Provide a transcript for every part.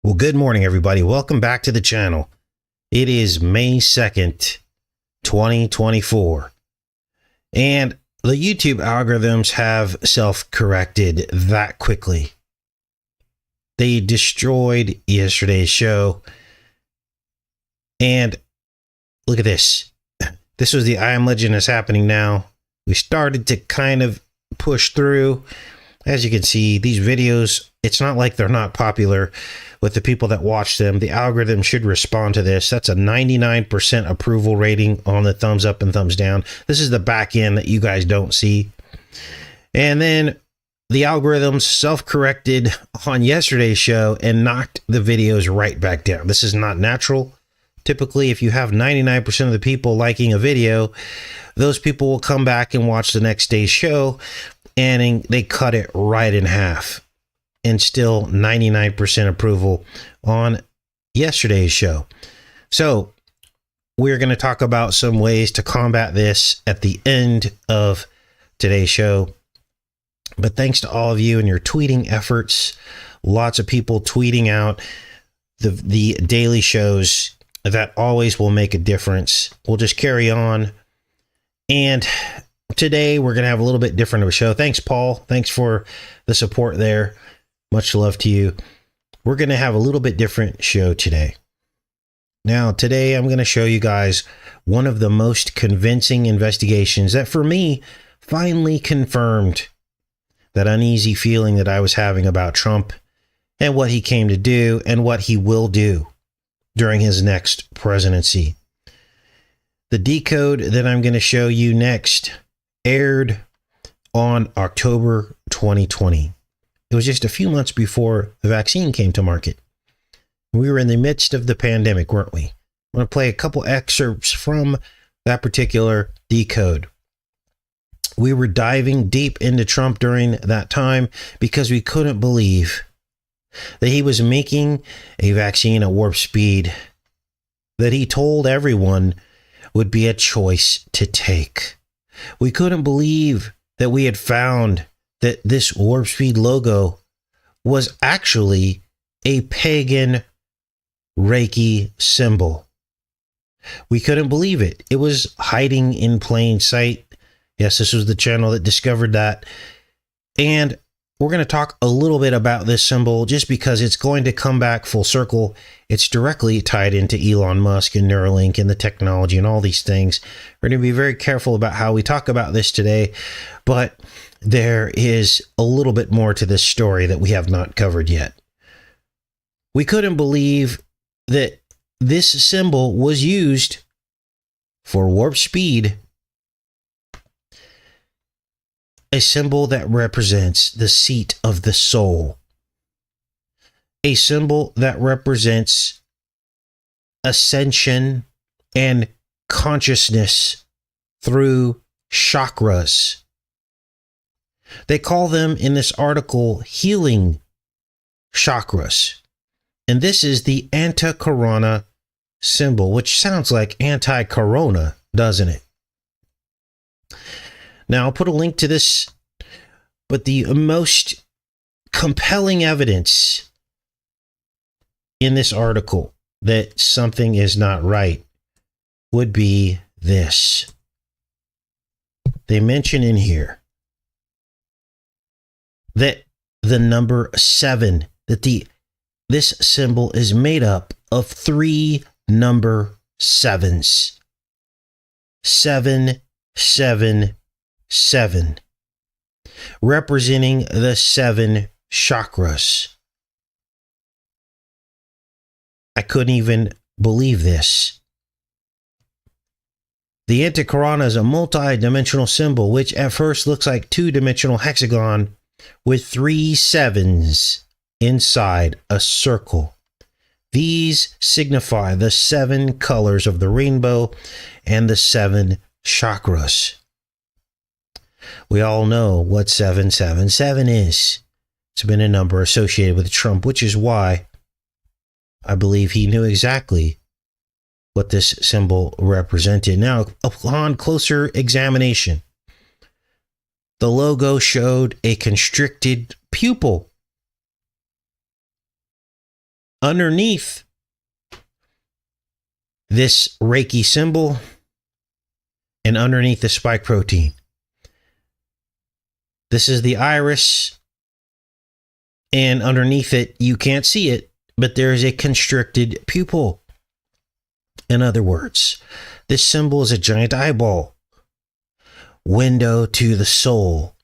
Well, good morning, everybody. Welcome back to the channel. It is May 2nd, 2024. And the YouTube algorithms have self-corrected that quickly. They destroyed yesterday's show. And look at this. This was the I Am Legend is happening now. We started to kind of push through. As you can see, these videos, it's not like they're not popular with the people that watch them. The algorithm should respond to this. That's a 99% approval rating on the thumbs up and thumbs down. This is the back end that you guys don't see. And then the algorithms self-corrected on yesterday's show and knocked the videos right back down. This is not natural. Typically, if you have 99% of the people liking a video, those people will come back and watch the next day's show, and they cut it right in half. And still 99% approval on yesterday's show. So we're going to talk about some ways to combat this at the end of today's show. But thanks to all of you and your tweeting efforts, lots of people tweeting out the daily shows. That always will make a difference. We'll just carry on. And today we're going to have a little bit different of a show. Thanks, Paul. Thanks for the support there. Much love to you. We're going to have a little bit different show today. Now, today I'm going to show you guys one of the most convincing investigations that for me finally confirmed that uneasy feeling that I was having about Trump and what he came to do and what he will do during his next presidency. The decode that I'm going to show you next aired on October 2020. It was just a few months before the vaccine came to market. We were in the midst of the pandemic, weren't we? I'm going to play a couple excerpts from that particular decode. We were diving deep into Trump during that time because we couldn't believe that he was making a vaccine at warp speed that he told everyone would be a choice to take. We couldn't believe that we had found that this warp speed logo was actually a pagan Reiki symbol. We couldn't believe it. It was hiding in plain sight. Yes, this was the channel that discovered that. And we're going to talk a little bit about this symbol just because it's going to come back full circle. It's directly tied into Elon Musk and Neuralink and the technology and all these things. We're going to be very careful about how we talk about this today, but there is a little bit more to this story that we have not covered yet. We couldn't believe that this symbol was used for warp speed, a symbol that represents the seat of the soul, a symbol that represents ascension and consciousness through chakras. They call them in this article healing chakras. And this is the anti-corona symbol, which sounds like anti-corona, doesn't it? Now, I'll put a link to this, but the most compelling evidence in this article that something is not right would be this. They mention in here that the number 7, that this symbol is made up of 3 number 7s. 7, 7, 7, representing the 7 chakras. I couldn't even believe this. The anti-corona is a multi-dimensional symbol, which at first looks like 2-dimensional hexagon with 3 7s inside a circle. These signify the 7 colors of the rainbow and the 7 chakras. We all know what 777 is. It's been a number associated with Trump, which is why I believe he knew exactly what this symbol represented. Now, upon closer examination, the logo showed a constricted pupil underneath this Reiki symbol and underneath the spike protein. This is the iris, and underneath it, you can't see it, but there is a constricted pupil. In other words, this symbol is a giant eyeball, window to the soul,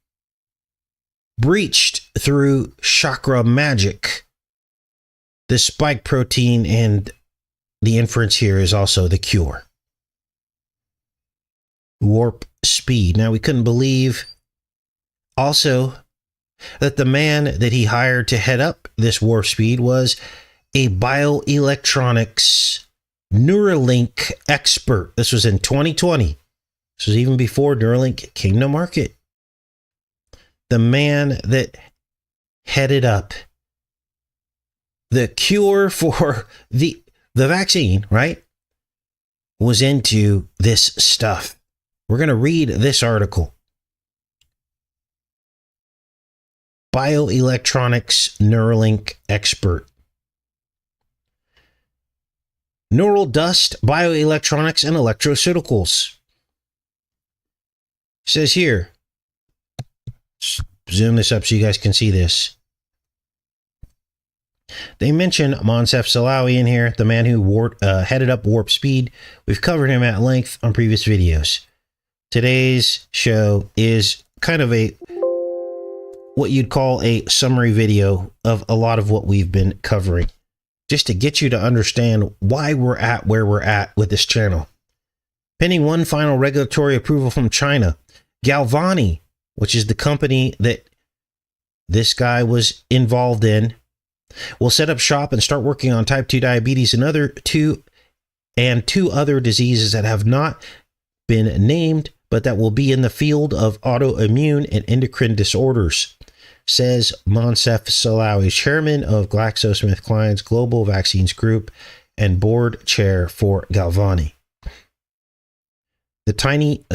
breached through chakra magic. The spike protein, and the inference here is also the cure. Warp speed. Now, we couldn't believe also that the man that he hired to head up this warp speed was a bioelectronics Neuralink expert. This was in 2020. This was even before Neuralink came to market. The man that headed up the cure for the vaccine, right, was into this stuff. We're going to read this article. Bioelectronics Neuralink expert. Neural dust, bioelectronics, and electroceuticals. It says here, zoom this up so you guys can see this. They mention Moncef Slaoui in here, the man who headed up Warp Speed. We've covered him at length on previous videos. Today's show is kind of what you'd call a summary video of a lot of what we've been covering, just to get you to understand why we're at where we're at with this channel. Pending one final regulatory approval from China, Galvani, which is the company that this guy was involved in, will set up shop and start working on type 2 diabetes and two other diseases that have not been named, but that will be in the field of autoimmune and endocrine disorders, says Moncef Slaoui, chairman of GlaxoSmithKline's Global Vaccines Group and board chair for Galvani.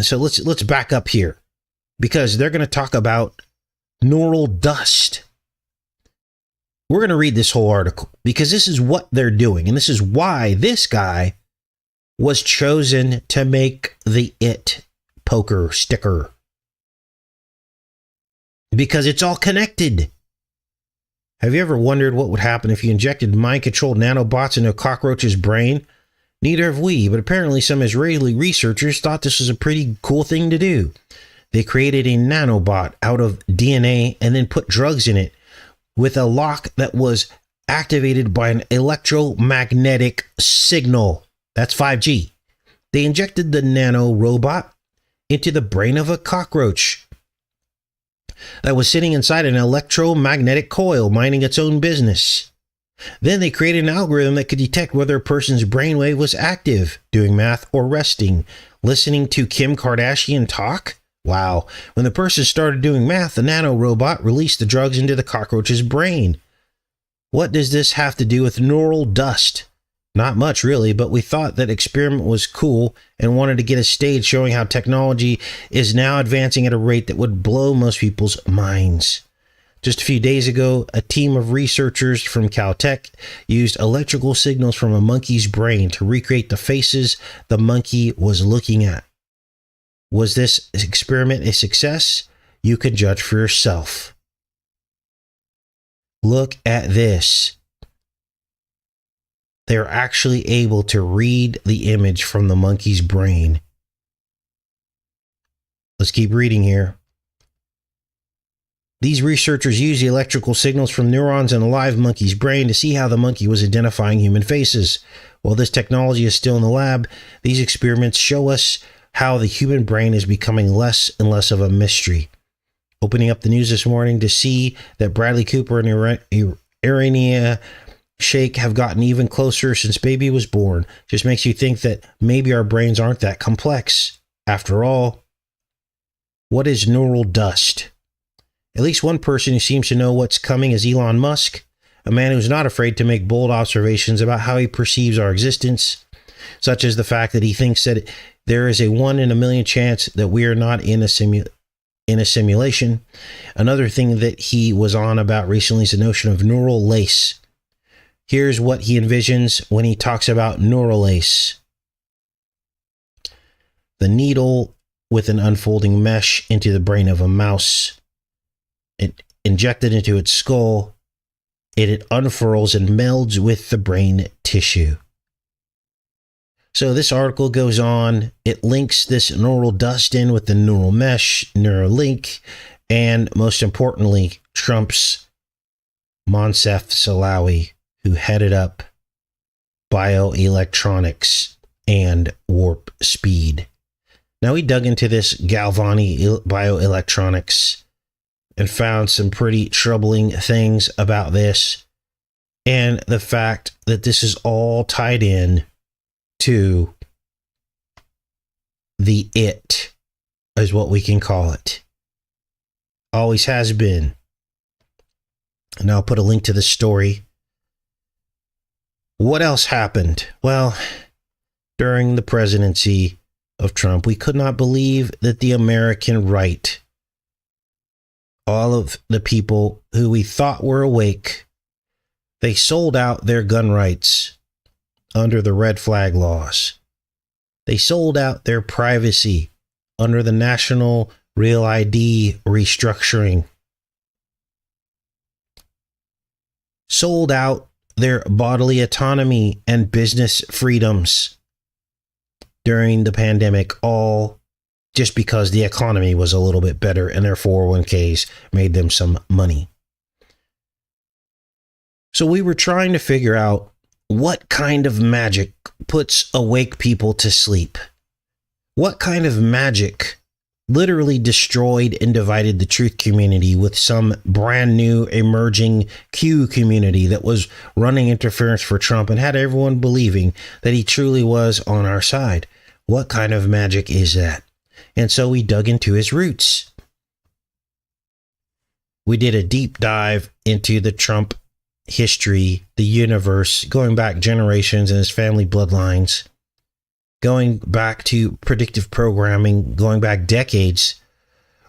So let's back up here, because they're going to talk about neural dust. We're going to read this whole article because this is what they're doing, and this is why this guy was chosen to make the IT poker sticker. Because it's all connected. Have you ever wondered what would happen if you injected mind-controlled nanobots into a cockroach's brain? Neither have we, but apparently some Israeli researchers thought this was a pretty cool thing to do. They created a nanobot out of DNA and then put drugs in it with a lock that was activated by an electromagnetic signal. That's 5G. They injected the nano robot into the brain of a cockroach that was sitting inside an electromagnetic coil, minding its own business. Then they created an algorithm that could detect whether a person's brainwave was active, doing math, or resting. Listening to Kim Kardashian talk? Wow. When the person started doing math, the nano robot released the drugs into the cockroach's brain. What does this have to do with neural dust? Not much, really, but we thought that experiment was cool and wanted to get a stage showing how technology is now advancing at a rate that would blow most people's minds. Just a few days ago, a team of researchers from Caltech used electrical signals from a monkey's brain to recreate the faces the monkey was looking at. Was this experiment a success? You can judge for yourself. Look at this. They're actually able to read the image from the monkey's brain. Let's keep reading here. These researchers used the electrical signals from neurons in a live monkey's brain to see how the monkey was identifying human faces. While this technology is still in the lab, these experiments show us how the human brain is becoming less and less of a mystery. Opening up the news this morning to see that Bradley Cooper and Irania Shayk have gotten even closer since baby was born just makes you think that maybe our brains aren't that complex. After all, what is neural dust? At least one person who seems to know what's coming is Elon Musk, a man who's not afraid to make bold observations about how he perceives our existence, such as the fact that he thinks that there is a 1 in a million chance that we are not in a simulation. Another thing that he was on about recently is the notion of neural lace. Here's what he envisions when he talks about Neuralink. The needle with an unfolding mesh into the brain of a mouse. It injected into its skull. It unfurls and melds with the brain tissue. So this article goes on. It links this neural dust in with the neural mesh, Neuralink, and most importantly, Trump's Moncef Slaoui, who headed up bioelectronics and warp speed. Now, we dug into this Galvani bioelectronics and found some pretty troubling things about this, and the fact that this is all tied in to the it, is what we can call it. Always has been. And I'll put a link to the story. What else happened? Well, during the presidency of Trump, we could not believe that the American right, all of the people who we thought were awake, they sold out their gun rights under the red flag laws. They sold out their privacy under the National Real ID restructuring. Sold out their bodily autonomy and business freedoms during the pandemic, all just because the economy was a little bit better and their 401ks made them some money. So we were trying to figure out what kind of magic puts awake people to sleep. What kind of magic literally destroyed and divided the truth community with some brand new emerging Q community that was running interference for Trump and had everyone believing that he truly was on our side. What kind of magic is that? And so we dug into his roots. We did a deep dive into the Trump history, the universe, going back generations and his family bloodlines, going back to predictive programming, going back decades,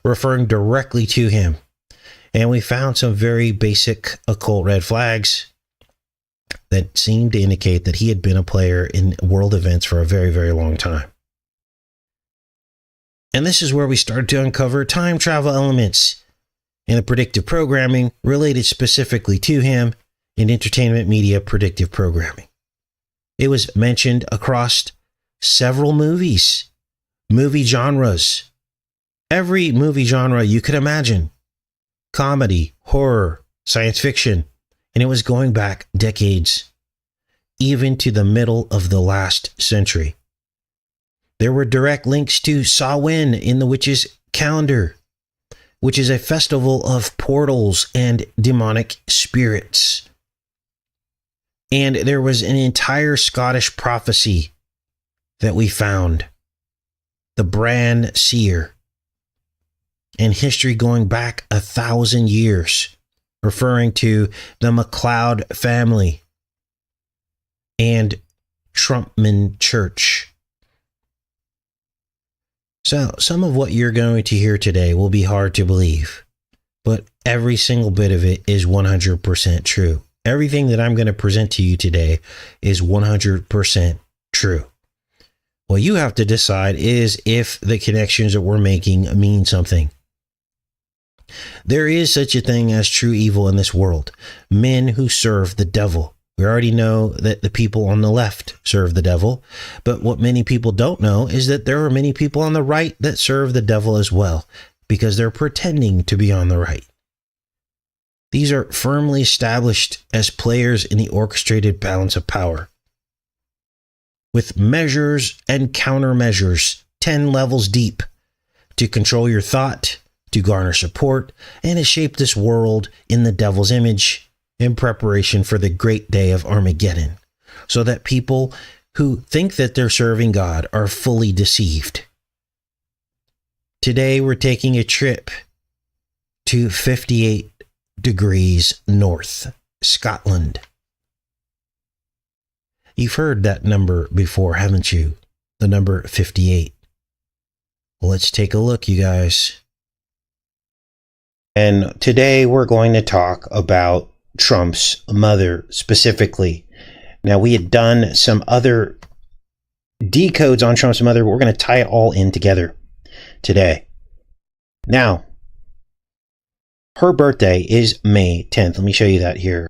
referring directly to him. And we found some very basic occult red flags that seemed to indicate that he had been a player in world events for a very, very long time. And this is where we started to uncover time travel elements in the predictive programming related specifically to him in entertainment media predictive programming. It was mentioned across several movies, movie genres, every movie genre you could imagine, comedy, horror, science fiction, and it was going back decades, even to the middle of the last century. There were direct links to Samhain in the witch's calendar, which is a festival of portals and demonic spirits. And there was an entire Scottish prophecy that we found, the Bran Seer, and history going back 1,000 years, referring to the MacLeod family and Trumpman Church. So some of what you're going to hear today will be hard to believe, but every single bit of it is 100% true. Everything that I'm going to present to you today is 100% true. What you have to decide is if the connections that we're making mean something. There is such a thing as true evil in this world. Men who serve the devil. We already know that the people on the left serve the devil, but what many people don't know is that there are many people on the right that serve the devil as well, because they're pretending to be on the right. These are firmly established as players in the orchestrated balance of power, with measures and countermeasures 10 levels deep to control your thought, to garner support, and to shape this world in the devil's image in preparation for the great day of Armageddon, so that people who think that they're serving God are fully deceived. Today, we're taking a trip to 58 degrees north, Scotland. You've heard that number before, haven't you? The number 58. Well, let's take a look, you guys. And today we're going to talk about Trump's mother specifically. Now, we had done some other decodes on Trump's mother, but we're going to tie it all in together today. Now, her birthday is May 10th. Let me show you that here.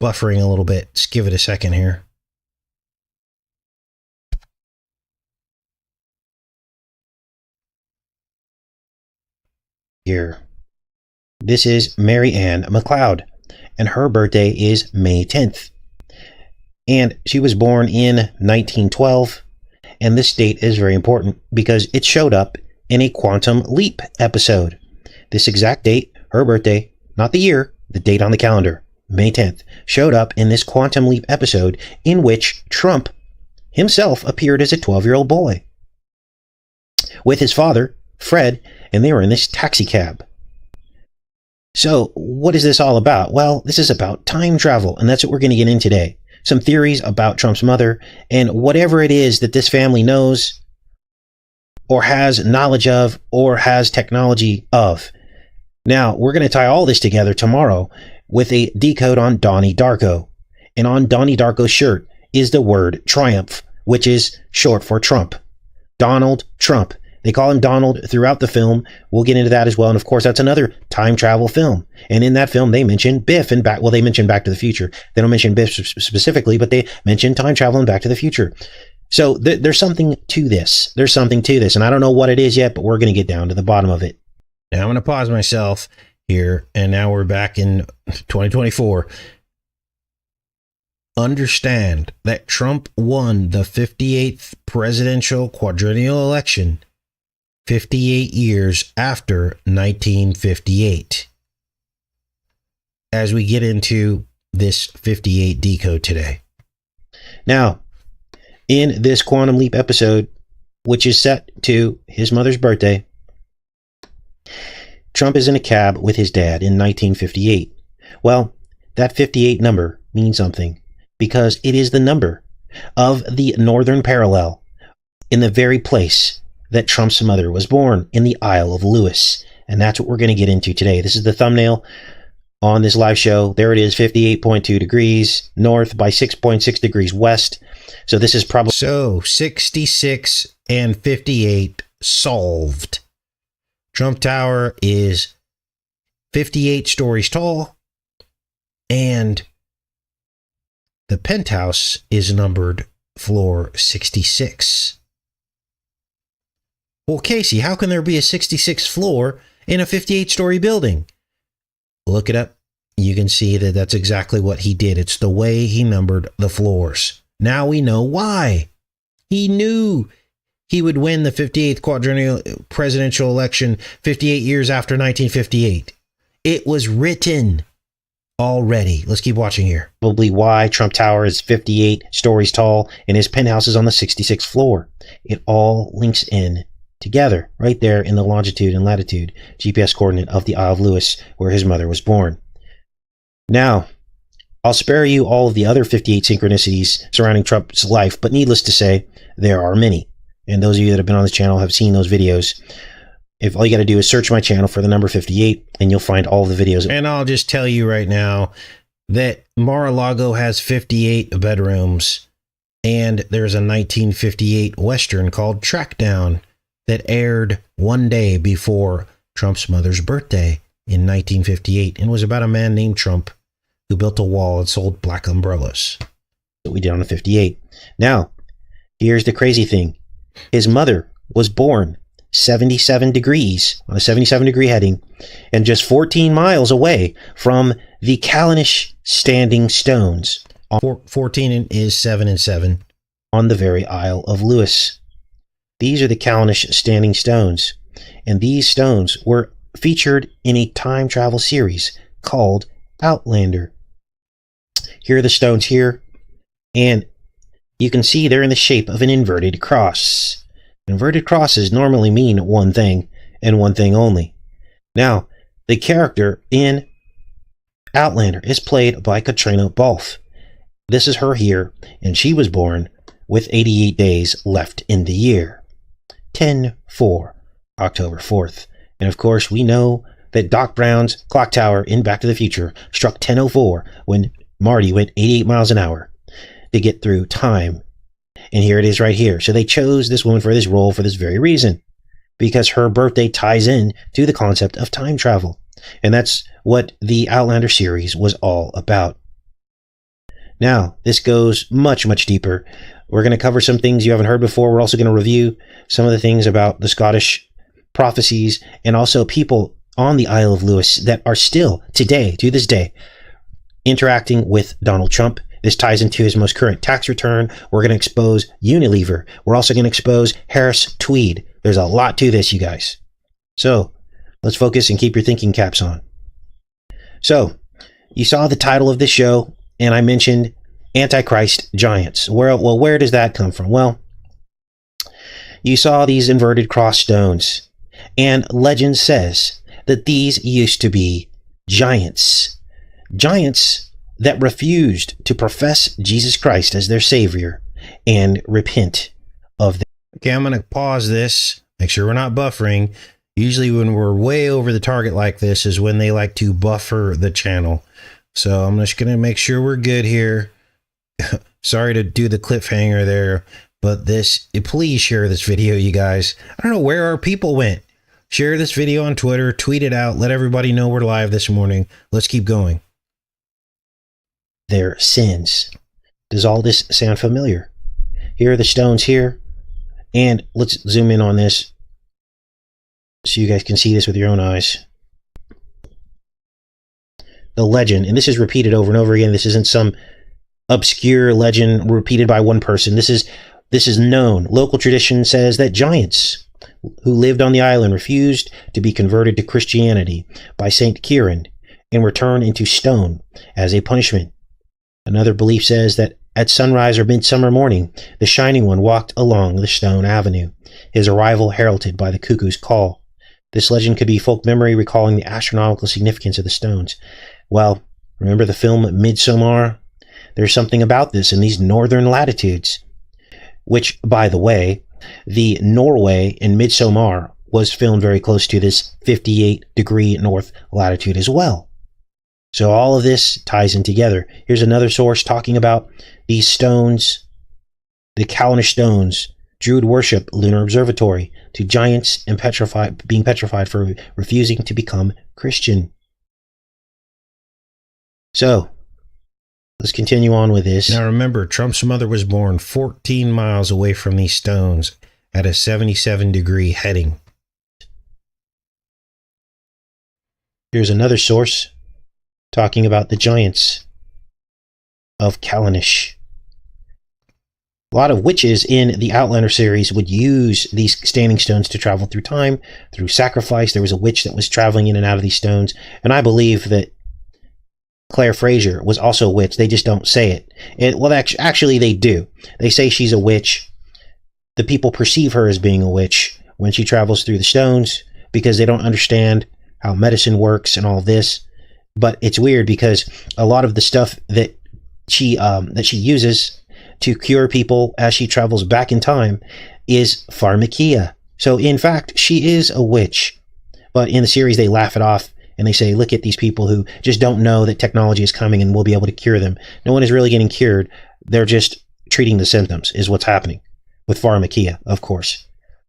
Buffering a little bit. Just give it a second here. Here. This is Mary Ann McLeod, and her birthday is May 10th. And she was born in 1912, and this date is very important because it showed up in a Quantum Leap episode. This exact date, her birthday, not the year, the date on the calendar, May 10th, showed up in this Quantum Leap episode in which Trump himself appeared as a 12-year-old boy with his father, Fred, and they were in this taxi cab. So, what is this all about? Well, this is about time travel, and that's what we're going to get in today. Some theories about Trump's mother, and whatever it is that this family knows, or has knowledge of, or has technology of. Now, we're going to tie all this together tomorrow with a decode on Donnie Darko. And on Donnie Darko's shirt is the word triumph, which is short for Trump. Donald Trump. They call him Donald throughout the film. We'll get into that as well. And of course, that's another time travel film. And in that film, they mention Biff and they mention Back to the Future. They don't mention Biff specifically, but they mention time travel and Back to the Future. So there's something to this. There's something to this. And I don't know what it is yet, but we're going to get down to the bottom of it. Now I'm going to pause myself here. And now we're back in 2024. Understand that Trump won the 58th presidential quadrennial election 58 years after 1958. As we get into this 58 decode today. Now, in this Quantum Leap episode, which is set to his mother's birthday, Trump is in a cab with his dad in 1958. Well, that 58 number means something because it is the number of the northern parallel in the very place that Trump's mother was born, in the Isle of Lewis. And that's what we're going to get into today. This is the thumbnail on this live show. There it is, 58.2 degrees north by 6.6 degrees west. So this is probably... So 66 and 58 solved. Trump Tower is 58 stories tall, and the penthouse is numbered floor 66. Well, Casey, how can there be a 66th floor in a 58-story building? Look it up. You can see that that's exactly what he did. It's the way he numbered the floors. Now we know why. He knew he would win the 58th quadrennial presidential election 58 years after 1958. It was written already. Let's keep watching here. Probably why Trump Tower is 58 stories tall and his penthouse is on the 66th floor. It all links in together right there in the longitude and latitude GPS coordinate of the Isle of Lewis, where his mother was born. Now, I'll spare you all of the other 58 synchronicities surrounding Trump's life, but needless to say, there are many. And those of you that have been on this channel have seen those videos. If all you got to do is search my channel for the number 58, and you'll find all of the videos. And I'll just tell you right now that Mar-a-Lago has 58 bedrooms, and there's a 1958 Western called Trackdown that aired one day before Trump's mother's birthday in 1958, and was about a man named Trump who built a wall and sold black umbrellas. That we did on the 58. Now, here's the crazy thing. His mother was born 77 degrees on a 77 degree heading and just 14 miles away from the Callanish Standing Stones. 14 is 7 and 7. On the very Isle of Lewis. These are the Callanish Standing Stones, and these stones were featured in a time travel series called Outlander. Here are the stones here, and you can see they're in the shape of an inverted cross. Inverted crosses normally mean one thing, and one thing only. Now, the character in Outlander is played by Katrina Balfe. This is her here, and she was born with 88 days left in the year. 10-4. October 4th. And of course, we know that Doc Brown's clock tower in Back to the Future struck 10:04 when Marty went 88 miles an hour to get through time. And here it is right here. So they chose this woman for this role for this very reason, because her birthday ties in to the concept of time travel. And that's what the Outlander series was all about. Now, this goes much, much deeper. We're going to cover some things you haven't heard before. We're also going to review some of the things about the Scottish prophecies and also people on the Isle of Lewis that are still today, to this day, interacting with Donald Trump. This ties into his most current tax return. We're going to expose Unilever. We're also going to expose Harris Tweed. There's a lot to this, you guys. So let's focus and keep your thinking caps on. So you saw the title of this show, and I mentioned Antichrist giants. Where does that come from? Well, you saw these inverted cross stones, and legend says that these used to be giants. Giants that refused to profess Jesus Christ as their Savior and repent of them. Okay, I'm going to pause this, make sure we're not buffering. Usually when we're way over the target like this is when they like to buffer the channel. So I'm just going to make sure we're good here. Sorry to do the cliffhanger there, but please share this video, you guys. I don't know where our people went. Share this video on Twitter, tweet it out, let everybody know we're live this morning. Let's keep going. Their sins. Does all this sound familiar? Here are the stones here. And let's zoom in on this so you guys can see this with your own eyes. The legend, and this is repeated over and over again. This isn't some obscure legend repeated by one person. This is known. Local tradition says that giants who lived on the island refused to be converted to Christianity by Saint Kieran and were turned into stone as a punishment. Another belief says that at sunrise or midsummer morning, the Shining One walked along the stone avenue, his arrival heralded by the cuckoo's call. This legend could be folk memory recalling the astronomical significance of the stones. Well, remember the film Midsommar? There's something about this in these northern latitudes, which, by the way, the Norway in Midsommar was filmed very close to this 58-degree north latitude as well. So all of this ties in together. Here's another source talking about these stones, the Callanish stones. Druid worship lunar observatory to giants and being petrified for refusing to become Christian. So let's continue on with this. Now remember, Trump's mother was born 14 miles away from these stones at a 77-degree heading. Here's another source talking about the giants of Callanish. A lot of witches in the Outlander series would use these standing stones to travel through time, through sacrifice. There was a witch that was traveling in and out of these stones, and I believe that Claire Fraser was also a witch. They just don't say it. Well, actually, they do. They say she's a witch. The people perceive her as being a witch when she travels through the stones because they don't understand how medicine works and all this. But it's weird because a lot of the stuff that she uses to cure people as she travels back in time is pharmakia. So in fact, she is a witch. But in the series, they laugh it off and they say, look at these people who just don't know that technology is coming and we'll be able to cure them. No one is really getting cured. They're just treating the symptoms is what's happening with pharmakia, of course.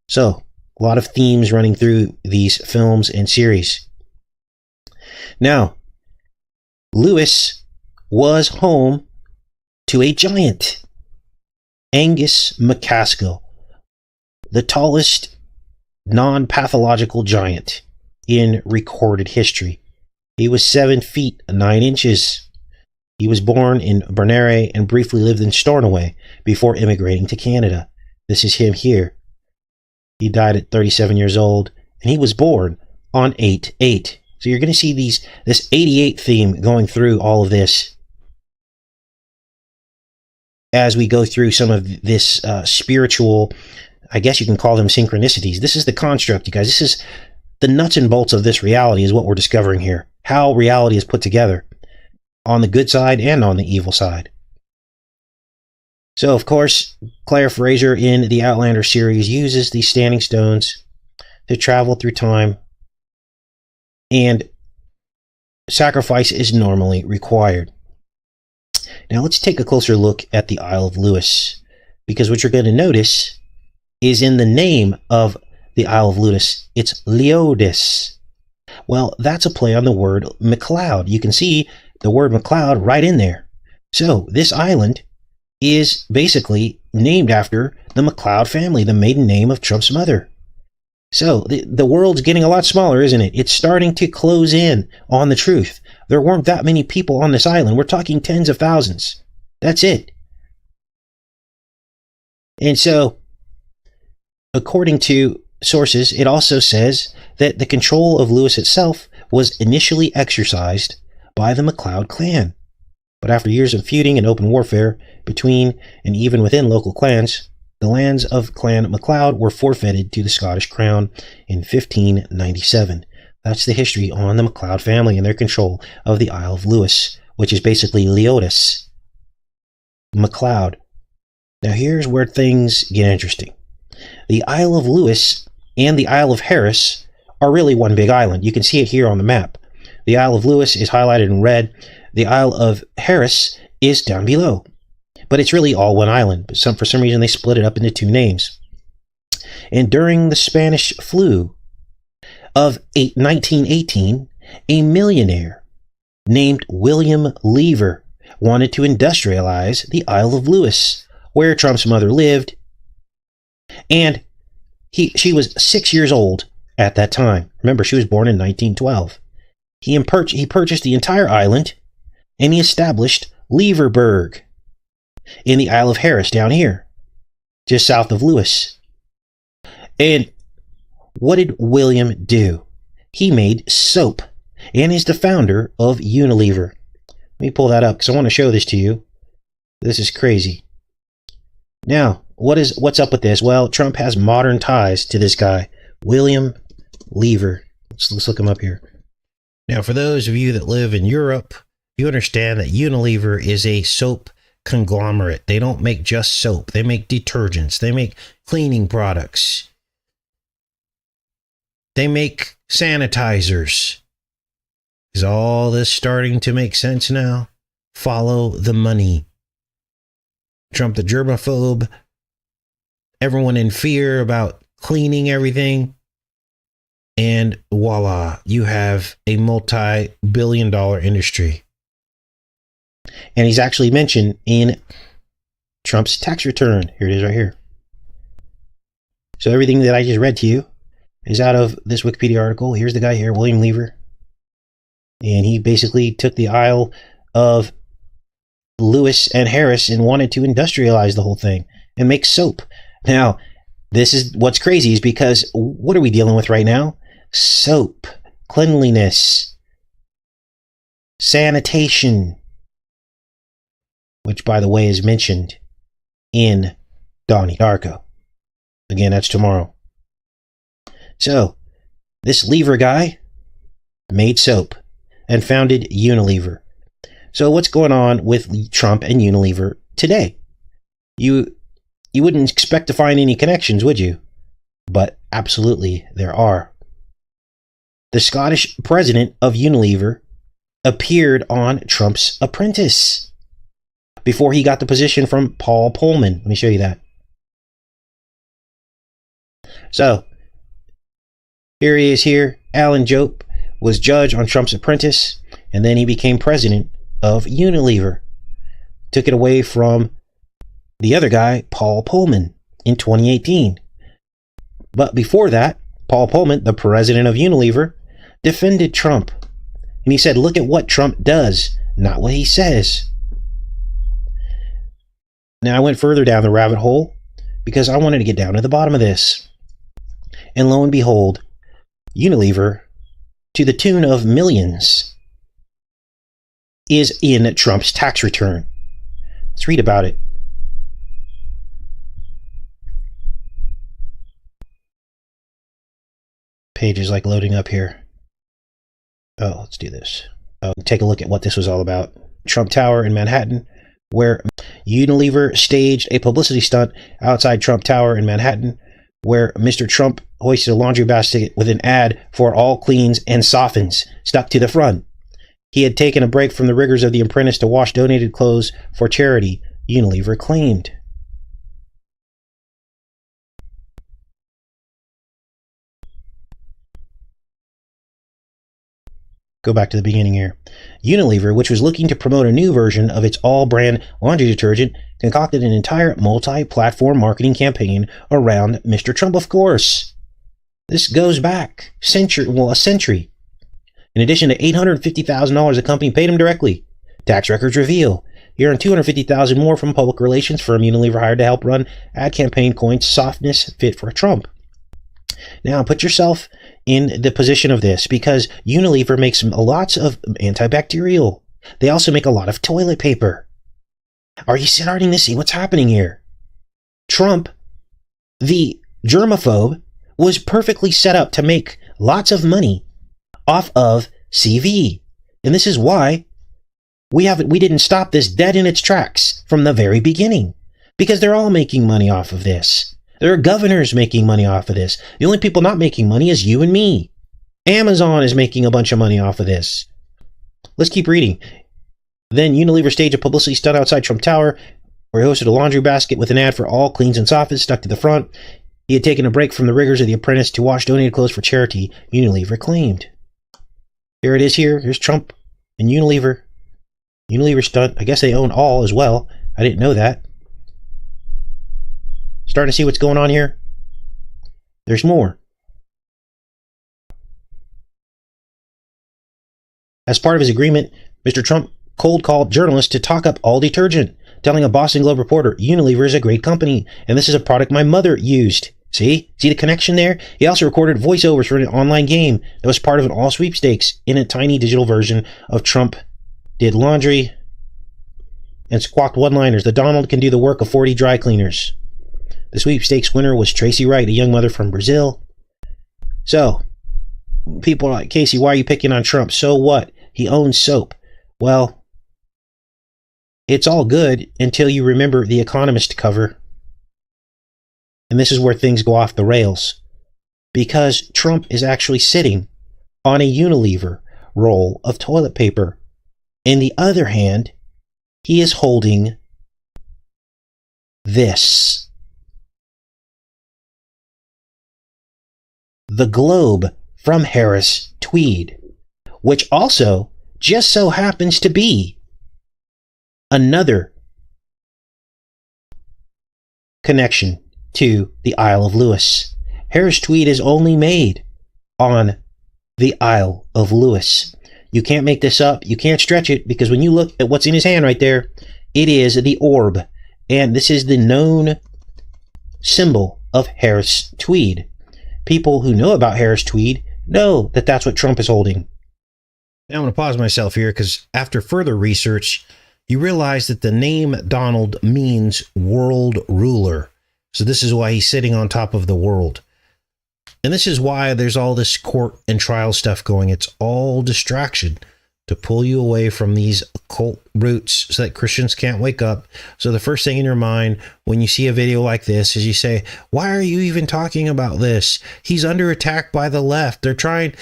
So a lot of themes running through these films and series. Now, Lewis was home to a giant, Angus MacAskill, the tallest non-pathological giant in recorded history. He was 7 feet 9 inches. He was born in Berneray and briefly lived in Stornoway before immigrating to Canada. This is him here. He died at 37 years old, and he was born on 8/8. So you're going to see this 88 theme going through all of this as we go through some of this spiritual, I guess you can call them synchronicities. This is the construct, you guys. This is the nuts and bolts of this reality is what we're discovering here. How reality is put together on the good side and on the evil side. So, of course, Claire Fraser in the Outlander series uses these standing stones to travel through time, and sacrifice is normally required. Now let's take a closer look at the Isle of Lewis, because what you're going to notice is in the name of the Isle of Lewis, it's Leodis. Well, that's a play on the word McLeod. You can see the word McLeod right in there. So this island is basically named after the McLeod family, the maiden name of Trump's mother. So the world's getting a lot smaller, isn't it? It's starting to close in on the truth. There weren't that many people on this island. We're talking tens of thousands. That's it. And so, according to sources, it also says that the control of Lewis itself was initially exercised by the McLeod clan. But after years of feuding and open warfare between and even within local clans, the lands of Clan MacLeod were forfeited to the Scottish crown in 1597. That's the history on the MacLeod family and their control of the Isle of Lewis, which is basically Leodis. MacLeod. Now here's where things get interesting. The Isle of Lewis and the Isle of Harris are really one big island. You can see it here on the map. The Isle of Lewis is highlighted in red. The Isle of Harris is down below. But it's really all one island. But for some reason, they split it up into two names. And during the Spanish flu of 1918, a millionaire named William Lever wanted to industrialize the Isle of Lewis, where Trump's mother lived. And she was 6 years old at that time. Remember, she was born in 1912. He purchased the entire island, and he established Leverburg in the Isle of Harris down here, just south of Lewis. And what did William do? He made soap, and is the founder of Unilever. Let me pull that up because I want to show this to you. This is crazy. Now, what's up with this? Well, Trump has modern ties to this guy, William Lever. Let's look him up here. Now, for those of you that live in Europe, you understand that Unilever is a soap conglomerate. They don't make just soap. They make detergents. They make cleaning products. They make sanitizers. Is all this starting to make sense now? Follow the money. Trump the germaphobe. Everyone in fear about cleaning everything. And voila, you have a multi-billion-dollar industry. And he's actually mentioned in Trump's tax return. Here it is right here. So everything that I just read to you is out of this Wikipedia article. Here's the guy here, William Lever. And he basically took the Isle of Lewis and Harris and wanted to industrialize the whole thing and make soap. Now, this is what's crazy is because what are we dealing with right now? Soap, cleanliness, sanitation, which, by the way, is mentioned in Donnie Darko. Again, that's tomorrow. So, this Lever guy made soap and founded Unilever. So, what's going on with Trump and Unilever today? You wouldn't expect to find any connections, would you? But absolutely, there are. The Scottish president of Unilever appeared on Trump's Apprentice before he got the position from Paul Pullman. Let me show you that. So, here he is here. Alan Jope was judge on Trump's Apprentice, and then he became president of Unilever. Took it away from the other guy, Paul Pullman, in 2018. But before that, Paul Pullman, the president of Unilever, defended Trump. And he said, look at what Trump does, not what he says. Now, I went further down the rabbit hole because I wanted to get down to the bottom of this. And lo and behold, Unilever, to the tune of millions, is in Trump's tax return. Let's read about it. Page is like loading up here. Oh, let's do this. Take a look at what this was all about. Trump Tower in Manhattan, where Unilever staged a publicity stunt outside Trump Tower in Manhattan, where Mr. Trump hoisted a laundry basket with an ad for all cleans and softens stuck to the front. He had taken a break from the rigors of The Apprentice to wash donated clothes for charity, Unilever claimed. Go back to the beginning here. Unilever, which was looking to promote a new version of its all-brand laundry detergent, concocted an entire multi-platform marketing campaign around Mr. Trump, of course. This goes back a century. In addition to $850,000 the company paid him directly. Tax records reveal he earned $250,000 more from public relations firm Unilever hired to help run ad campaign coined softness fit for Trump. Now put yourself in the position of this, because Unilever makes lots of antibacterial. They also make a lot of toilet paper. Are you starting to see what's happening here? Trump, the germaphobe, was perfectly set up to make lots of money off of CV. And this is why we didn't stop this dead in its tracks from the very beginning, because they're all making money off of this. There are governors making money off of this. The only people not making money is you and me. Amazon is making a bunch of money off of this. Let's keep reading. Then Unilever staged a publicity stunt outside Trump Tower, where he hosted a laundry basket with an ad for all cleans and softens stuck to the front. He had taken a break from the rigors of The Apprentice to wash donated clothes for charity, Unilever claimed. Here it is here. Here's Trump and Unilever. Unilever stunt. I guess they own all as well. I didn't know that. Starting to see what's going on here? There's more. As part of his agreement, Mr. Trump cold called journalists to talk up all detergent, telling a Boston Globe reporter, Unilever is a great company, and this is a product my mother used. See the connection there? He also recorded voiceovers for an online game that was part of an all sweepstakes in a tiny digital version of Trump did laundry and squawked one-liners. The Donald can do the work of 40 dry cleaners. The sweepstakes winner was Tracy Wright, a young mother from Brazil. So, people are like, Casey, why are you picking on Trump? So what? He owns soap. Well, it's all good until you remember the Economist cover. And this is where things go off the rails. Because Trump is actually sitting on a Unilever roll of toilet paper. In the other hand, he is holding this. The Globe from Harris Tweed, which also just so happens to be another connection to the Isle of Lewis. Harris Tweed is only made on the Isle of Lewis. You can't make this up. You can't stretch it, because when you look at what's in his hand right there, it is the orb. And this is the known symbol of Harris Tweed. People who know about Harris Tweed know that that's what Trump is holding. Now I'm going to pause myself here, because after further research, you realize that the name Donald means world ruler. So this is why he's sitting on top of the world. And this is why there's all this court and trial stuff going. It's all distraction to pull you away from these occult roots so that Christians can't wake up. So the first thing in your mind when you see a video like this is you say, why are you even talking about this? He's under attack by the left. They're trying,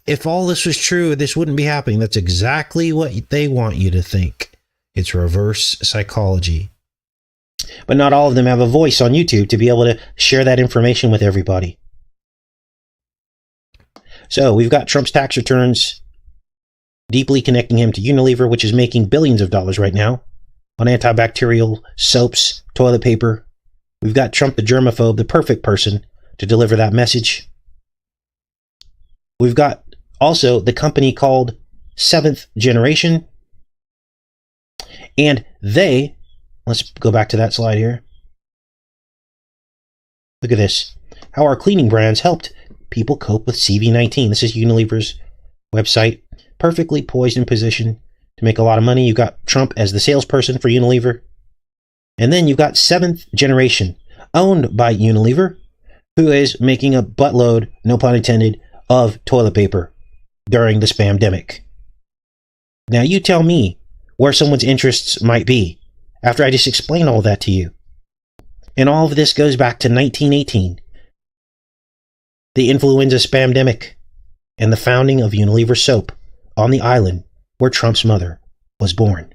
if all this was true, this wouldn't be happening. That's exactly what they want you to think. It's reverse psychology. But not all of them have a voice on YouTube to be able to share that information with everybody. So we've got Trump's tax returns deeply connecting him to Unilever, which is making billions of dollars right now on antibacterial soaps, toilet paper. We've got Trump the germaphobe, the perfect person to deliver that message. We've got also the company called Seventh Generation. And they, let's go back to that slide here. Look at this. How our cleaning brands helped people cope with CV-19. This is Unilever's website. Perfectly poised in position to make a lot of money. You've got Trump as the salesperson for Unilever. And then you've got Seventh Generation, owned by Unilever, who is making a buttload, no pun intended, of toilet paper during the spamdemic. Now you tell me where someone's interests might be after I just explain all that to you. And all of this goes back to 1918, the influenza spamdemic, and the founding of Unilever soap on the island where Trump's mother was born.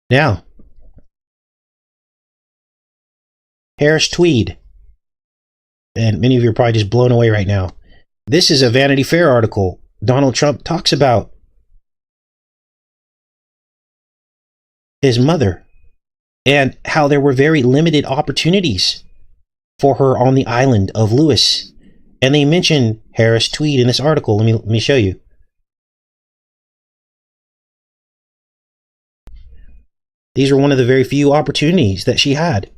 Now, Harris Tweed, and many of you are probably just blown away right now. This is a Vanity Fair article. Donald Trump talks about his mother and how there were very limited opportunities for her on the island of Lewis. And they mention Harris Tweed in this article. Let me show you. These are one of the very few opportunities that she had.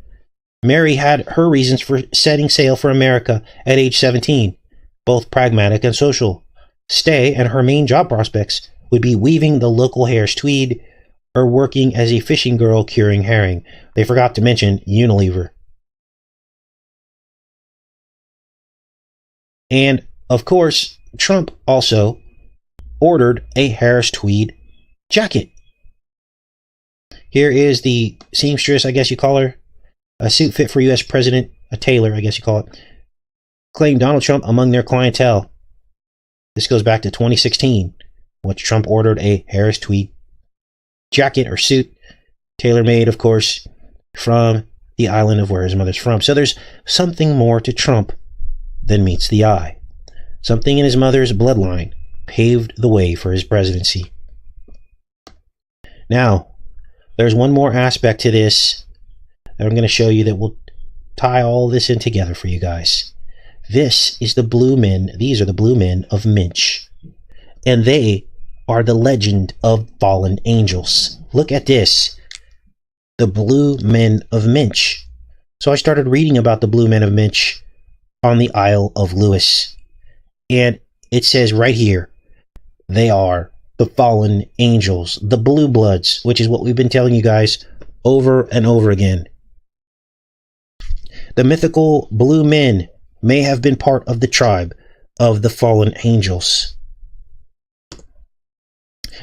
Mary had her reasons for setting sail for America at age 17, both pragmatic and social. Stay and her main job prospects would be weaving the local Harris tweed or working as a fishing girl curing herring. They forgot to mention Unilever. And, of course, Trump also ordered a Harris tweed jacket. Here is the seamstress, I guess you call her. A suit fit for U.S. President, a tailor, I guess you call it. Claimed Donald Trump among their clientele. This goes back to 2016, when Trump ordered a Harris tweed jacket or suit, tailor-made, of course, from the island of where his mother's from. So there's something more to Trump than meets the eye. Something in his mother's bloodline paved the way for his presidency. Now, there's one more aspect to this that I'm going to show you that will tie all this in together for you guys. This is the Blue Men. These are the Blue Men of Minch. And they are the legend of fallen angels. Look at this. The Blue Men of Minch. So I started reading about the Blue Men of Minch on the Isle of Lewis. And it says right here, they are the fallen angels, the blue bloods, which is what we've been telling you guys over and over again. The mythical blue men may have been part of the tribe of the fallen angels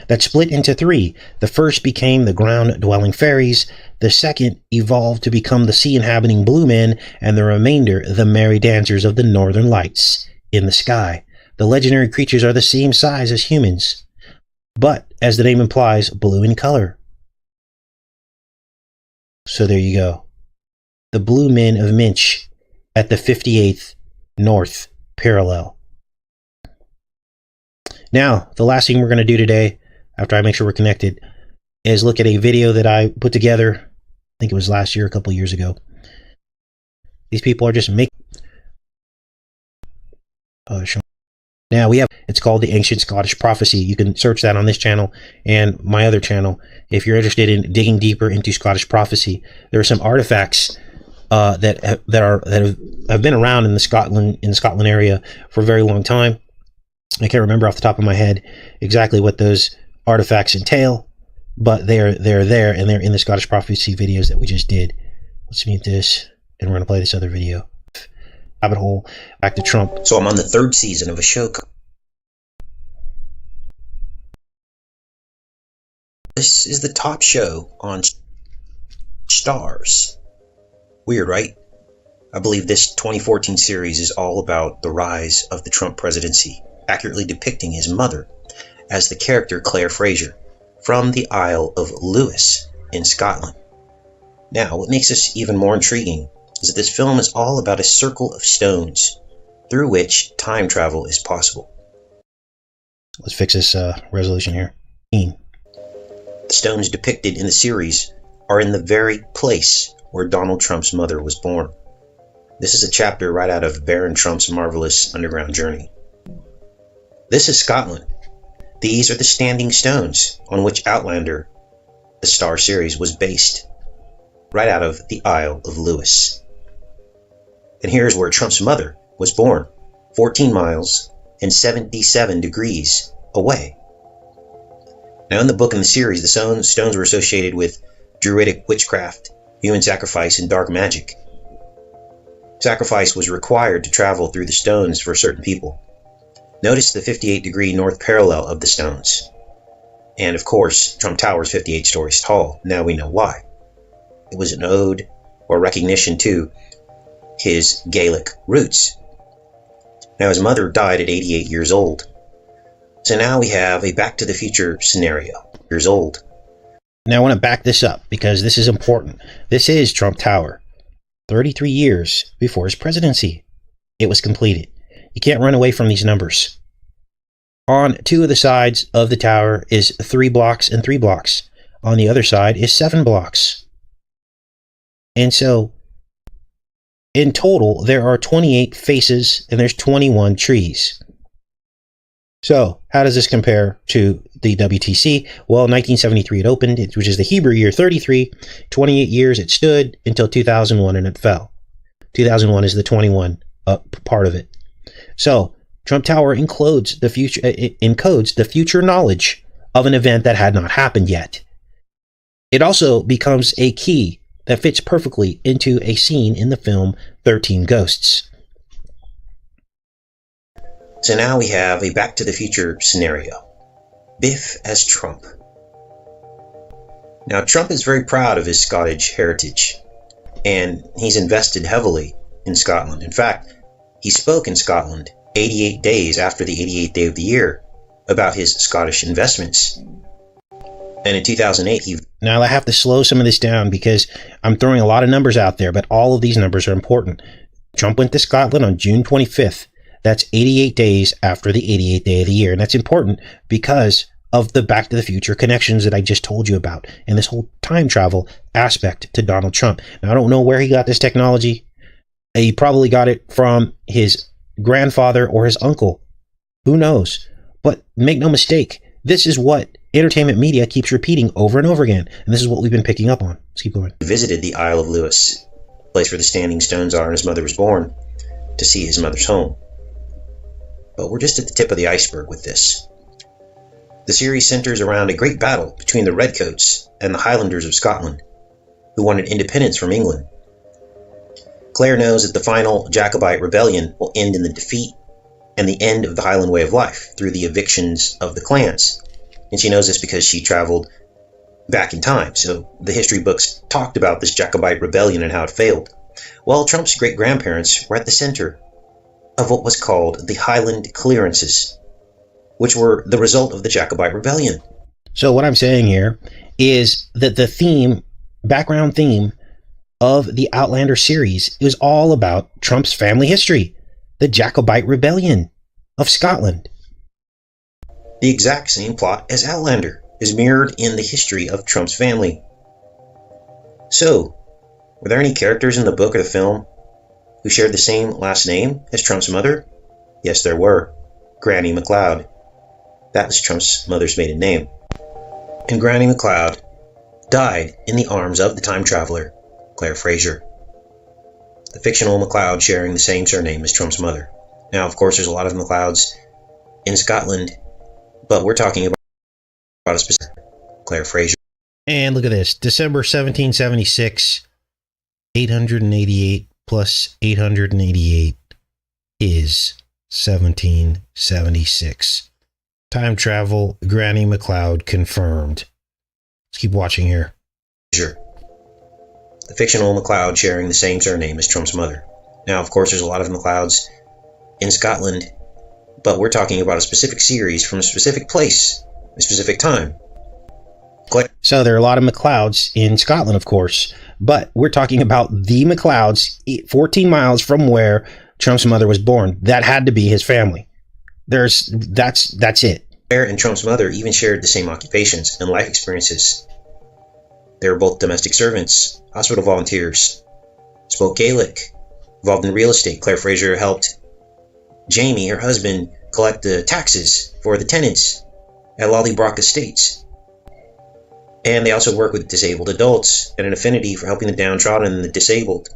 that split into three. The first became the ground-dwelling fairies, the second evolved to become the sea-inhabiting blue men, and the remainder the merry dancers of the northern lights in the sky. The legendary creatures are the same size as humans, but, as the name implies, blue in color. So there you go. The Blue Men of Minch at the 58th North Parallel. Now, the last thing we're going to do today, after I make sure we're connected, is look at a video that I put together. I think it was last year, a couple years ago. These people are just making... Now we have, it's called The Ancient Scottish Prophecy. You can search that on this channel and my other channel if you're interested in digging deeper into Scottish prophecy. There are some artifacts that have been around in the Scotland area for a very long time. I can't remember off the top of my head exactly what those artifacts entail, but they're there, and they're in the Scottish prophecy videos that we just did. Let's mute this, and we're going to play this other video. Rabbit hole, back to Trump. So I'm on the third season of a show. This is the top show on Stars. Weird, right? I believe this 2014 series is all about the rise of the Trump presidency, accurately depicting his mother as the character Claire Fraser from the Isle of Lewis in Scotland. Now, what makes this even more intriguing is that this film is all about a circle of stones through which time travel is possible. Let's fix this resolution here. The stones depicted in the series are in the very place where Donald Trump's mother was born. This is a chapter right out of Baron Trump's marvelous underground journey. This is Scotland. These are the standing stones on which Outlander, the Star series, was based, right out of the Isle of Lewis. And here's where Trump's mother was born, 14 miles and 77 degrees away. Now in the book and the series, the stones were associated with druidic witchcraft, human sacrifice, and dark magic. Sacrifice was required to travel through the stones for certain people. Notice the 58-degree north parallel of the stones. And of course, Trump Tower is 58 stories tall. Now we know why. It was an ode or recognition to his Gaelic roots. Now, his mother died at 88 years old. So now we have a Back to the Future scenario, years old. Now I want to back this up because this is important. This is Trump Tower. 33 years before his presidency, it was completed. You can't run away from these numbers. On two of the sides of the tower is 3 blocks and 3 blocks. On the other side is 7 blocks. And so, in total, there are 28 faces and there's 21 trees. So, how does this compare to the WTC? Well, 1973 it opened, which is the Hebrew year 33. 28 years it stood until 2001 and it fell. 2001 is the 21 part of it. So, Trump Tower encodes the future knowledge of an event that had not happened yet. It also becomes a key that fits perfectly into a scene in the film 13 Ghosts. So now we have a Back to the Future scenario. Biff as Trump. Now, Trump is very proud of his Scottish heritage, and he's invested heavily in Scotland. In fact, he spoke in Scotland 88 days after the 88th day of the year about his Scottish investments. And in 2008, Now I have to slow some of this down because I'm throwing a lot of numbers out there, but all of these numbers are important. Trump went to Scotland on June 25th. That's 88 days after the 88th day of the year. And that's important because of the Back to the Future connections that I just told you about and this whole time travel aspect to Donald Trump. Now, I don't know where he got this technology. He probably got it from his grandfather or his uncle. Who knows? But make no mistake, this is what entertainment media keeps repeating over and over again. And this is what we've been picking up on. Let's keep going. visited the Isle of Lewis, place where the standing stones are and his mother was born, to see his mother's home. But we're just at the tip of the iceberg with this. The series centers around a great battle between the Redcoats and the Highlanders of Scotland, who wanted independence from England. Claire knows that the final Jacobite rebellion will end in the defeat and the end of the Highland way of life through the evictions of the clans. And she knows this because she traveled back in time. So the history books talked about this Jacobite rebellion and how it failed. Well, Trump's great-grandparents were at the center of what was called the Highland Clearances, which were the result of the Jacobite rebellion. So what I'm saying here is that the background theme of the Outlander series is all about Trump's family history, the Jacobite rebellion of Scotland. The exact same plot as Outlander is mirrored in the history of Trump's family. So, were there any characters in the book or the film who shared the same last name as Trump's mother? Yes, there were. Granny MacLeod. That was Trump's mother's maiden name. And Granny MacLeod died in the arms of the time traveler, Claire Fraser. The fictional MacLeod sharing the same surname as Trump's mother. Now, of course, there's a lot of MacLeods in Scotland, but we're talking about a specific Claire Fraser. And look at this. December 1776, 888 plus 888 is 1776. Time travel, Granny MacLeod confirmed. Let's keep watching here. The fictional MacLeod sharing the same surname as Trump's mother. Now, of course, there's a lot of MacLeods in Scotland, but we're talking about a specific series from a specific place, a specific time. So there are a lot of MacLeods in Scotland, of course, but we're talking about the MacLeods 14 miles from where Trump's mother was born. That had to be his family. That's it. Claire and Trump's mother even shared the same occupations and life experiences. They were both domestic servants, hospital volunteers, spoke Gaelic, involved in real estate. Claire Fraser helped Jamie, her husband, collect the taxes for the tenants at Lollybrock Estates. And they also work with disabled adults and an affinity for helping the downtrodden and the disabled.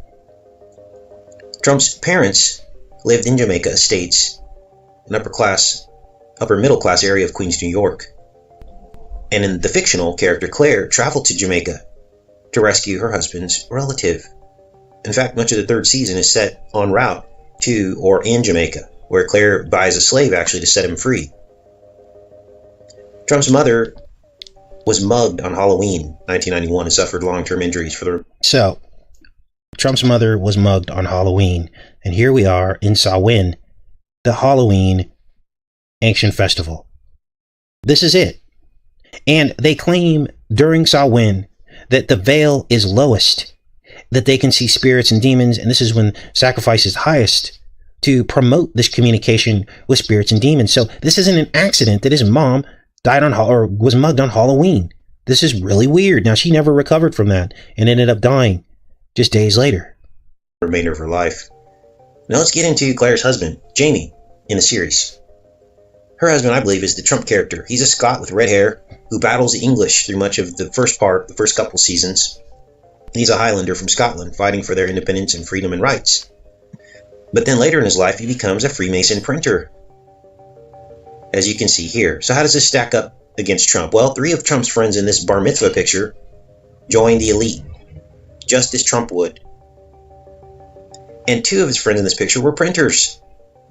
Trump's parents lived in Jamaica Estates, an upper middle class area of Queens, New York. And in the fictional character, Claire traveled to Jamaica to rescue her husband's relative. In fact, much of the third season is set en route to or in Jamaica, where Claire buys a slave actually to set him free. Trump's mother was mugged on Halloween 1991 and suffered long-term injuries for the... So, Trump's mother was mugged on Halloween, and here we are in Samhain, the Halloween ancient festival. This is it. And they claim during Samhain that the veil is lowest, that they can see spirits and demons, and this is when sacrifice is highest, to promote this communication with spirits and demons. So this isn't an accident that his mom died on or was mugged on Halloween. This is really weird. Now, she never recovered from that and ended up dying just days later. Remainder of her life. Now let's get into Claire's husband, Jamie, in the series. Her husband, I believe, is the Trump character. He's a Scot with red hair who battles the English through much of the first couple seasons. He's a Highlander from Scotland, fighting for their independence and freedom and rights. But then later in his life, he becomes a Freemason printer, as you can see here. So how does this stack up against Trump? Well, 3 of Trump's friends in this bar mitzvah picture joined the elite, just as Trump would. And 2 of his friends in this picture were printers.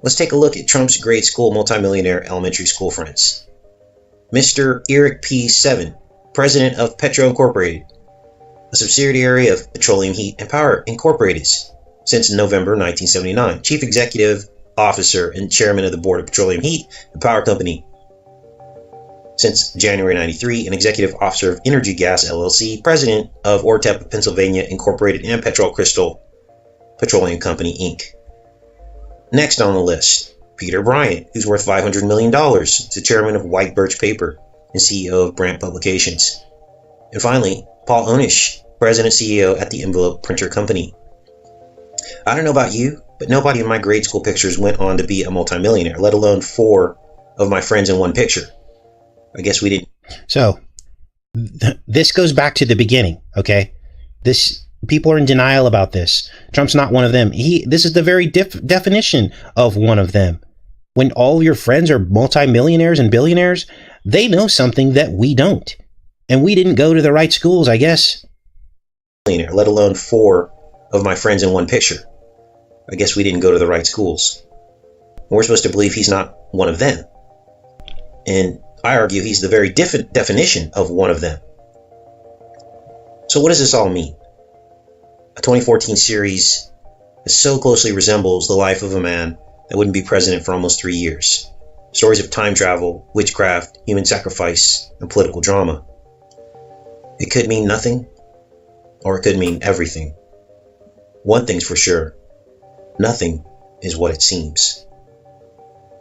Let's take a look at Trump's grade school multimillionaire elementary school friends. Mr. Eric P. Seven, president of Petro Incorporated, a subsidiary of Petroleum Heat and Power Incorporated, since November 1979, chief executive officer and chairman of the board of Petroleum Heat and Power Company since January 93, and executive officer of Energy Gas LLC, president of Ortep of Pennsylvania Incorporated and Petrol Crystal Petroleum Company Inc. Next on the list, Peter Bryant, who's worth $500 million. He's the chairman of White Birch Paper and CEO of Brandt Publications. And finally, Paul Onish, president and CEO at the Envelope Printer Company. I don't know about you, but nobody in my grade school pictures went on to be a multimillionaire, let alone 4 of my friends in one picture. I guess we didn't. So this goes back to the beginning, okay? People are in denial about this. Trump's not one of them. This is the very definition of one of them. When all your friends are multimillionaires and billionaires, they know something that we don't. And we didn't go to the right schools, I guess. Let alone 4 of my friends in one picture. I guess we didn't go to the right schools. We're supposed to believe he's not one of them. And I argue he's the very definition of one of them. So what does this all mean? A 2014 series that so closely resembles the life of a man that wouldn't be president for almost 3 years. Stories of time travel, witchcraft, human sacrifice, and political drama. It could mean nothing, or it could mean everything. One thing's for sure, nothing is what it seems.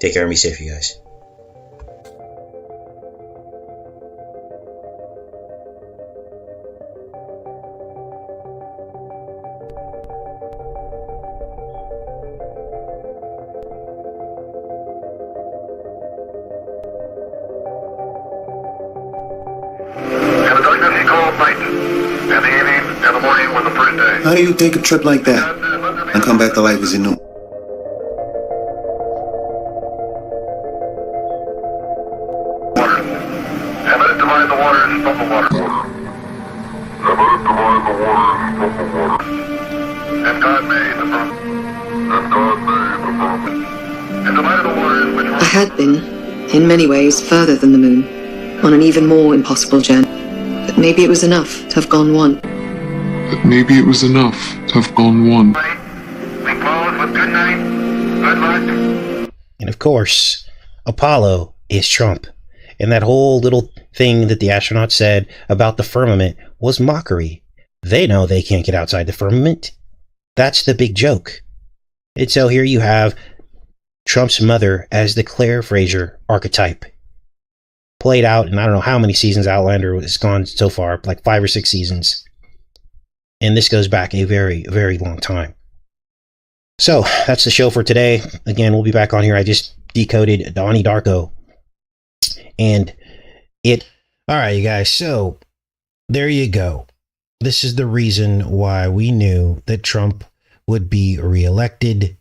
Take care and be safe, you guys. How do you take a trip like that and come back to life as you knew? I had been, in many ways, further than the moon, on an even more impossible journey. But maybe it was enough to have gone one. Maybe it was enough to have gone one. We close with good night, good luck. And of course, Apollo is Trump. And that whole little thing that the astronaut said about the firmament was mockery. They know they can't get outside the firmament. That's the big joke. And so here you have Trump's mother as the Claire Fraser archetype. Played out in I don't know how many seasons Outlander has gone so far, like 5 or 6 seasons. And this goes back a very, very long time. So that's the show for today. Again, we'll be back on here. I just decoded Donnie Darko. And it... All right, you guys. So there you go. This is the reason why we knew that Trump would be reelected,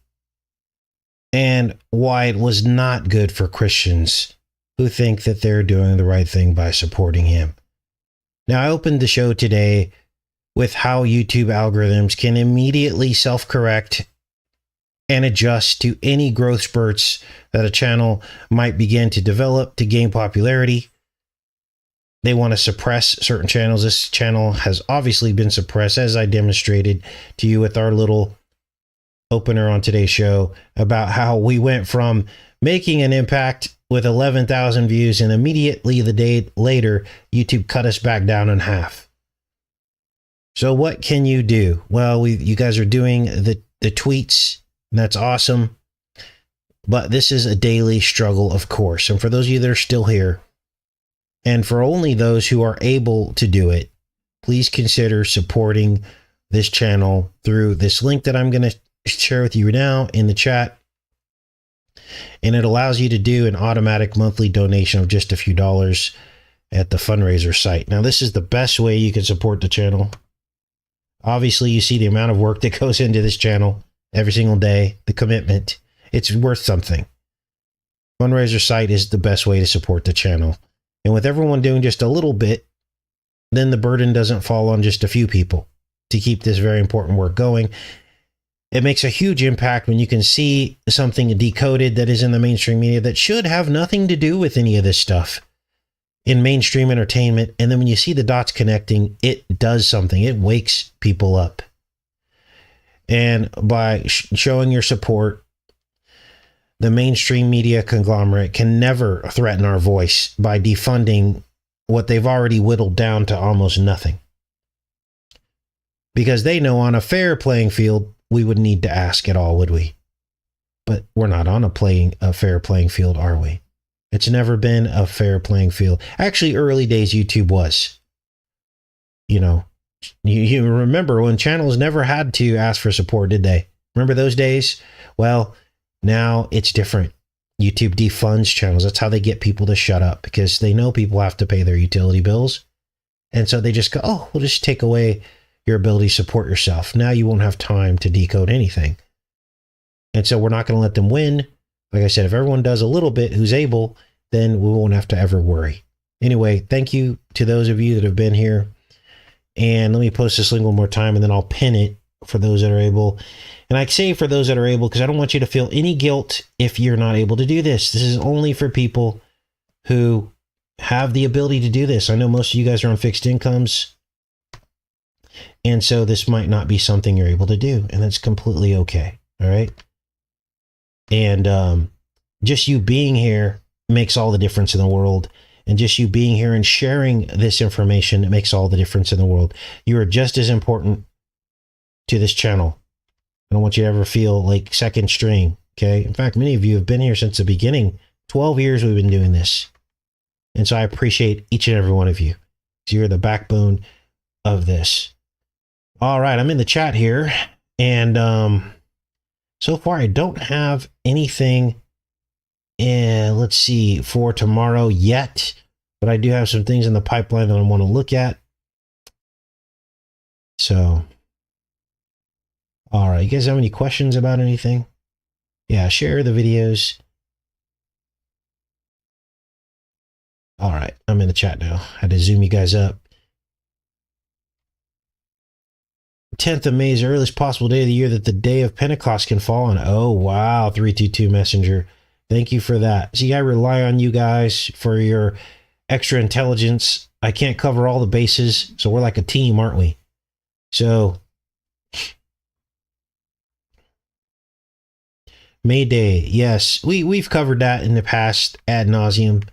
and why it was not good for Christians who think that they're doing the right thing by supporting him. Now, I opened the show today with how YouTube algorithms can immediately self-correct and adjust to any growth spurts that a channel might begin to develop to gain popularity. they want to suppress certain channels. This channel has obviously been suppressed, as I demonstrated to you with our little opener on today's show about how we went from making an impact with 11,000 views, and immediately the day later, YouTube cut us back down in half. So what can you do? Well, you guys are doing the tweets, and that's awesome. But this is a daily struggle, of course. And for those of you that are still here, and for only those who are able to do it, please consider supporting this channel through this link that I'm going to share with you now in the chat. And it allows you to do an automatic monthly donation of just a few dollars at the fundraiser site. Now, this is the best way you can support the channel. Obviously, you see the amount of work that goes into this channel every single day, the commitment. It's worth something. Fundraiser site is the best way to support the channel. And with everyone doing just a little bit, then the burden doesn't fall on just a few people to keep this very important work going. It makes a huge impact when you can see something decoded that is in the mainstream media that should have nothing to do with any of this stuff in mainstream entertainment. And then when you see the dots connecting, it does something. It wakes people up. And by showing your support, the mainstream media conglomerate can never threaten our voice by defunding what they've already whittled down to almost nothing. Because they know on a fair playing field, we wouldn't need to ask at all, would we? But we're not on a fair playing field, are we? It's never been a fair playing field. Actually, early days YouTube was. You know, you remember when channels never had to ask for support, did they? Remember those days? Well, now it's different. YouTube defunds channels. That's how they get people to shut up, because they know people have to pay their utility bills. And so they just go, oh, we'll just take away your ability to support yourself. Now you won't have time to decode anything. And so we're not going to let them win. Like I said, if everyone does a little bit who's able, then we won't have to ever worry. Anyway, thank you to those of you that have been here. And let me post this link one more time, and then I'll pin it for those that are able. And I say for those that are able, because I don't want you to feel any guilt if you're not able to do this. This is only for people who have the ability to do this. I know most of you guys are on fixed incomes, and so this might not be something you're able to do, and that's completely okay. All right. And just you being here makes all the difference in the world. And just you being here and sharing this information, it makes all the difference in the world. You are just as important to this channel. I don't want you to ever feel like second string. Okay. In fact, many of you have been here since the beginning. 12 years we've been doing this. And so I appreciate each and every one of you. You're the backbone of this. All right. I'm in the chat here. And so far, I don't have anything, let's see, for tomorrow yet. But I do have some things in the pipeline that I want to look at. So, all right. You guys have any questions about anything? Yeah, share the videos. All right. I'm in the chat now. I had to zoom you guys up. 10th of May is the earliest possible day of the year that the day of Pentecost can fall on. Oh, wow. 322 Messenger. Thank you for that. See, I rely on you guys for your extra intelligence. I can't cover all the bases, so we're like a team, aren't we? So, May Day. Yes, we've covered that in the past ad nauseum.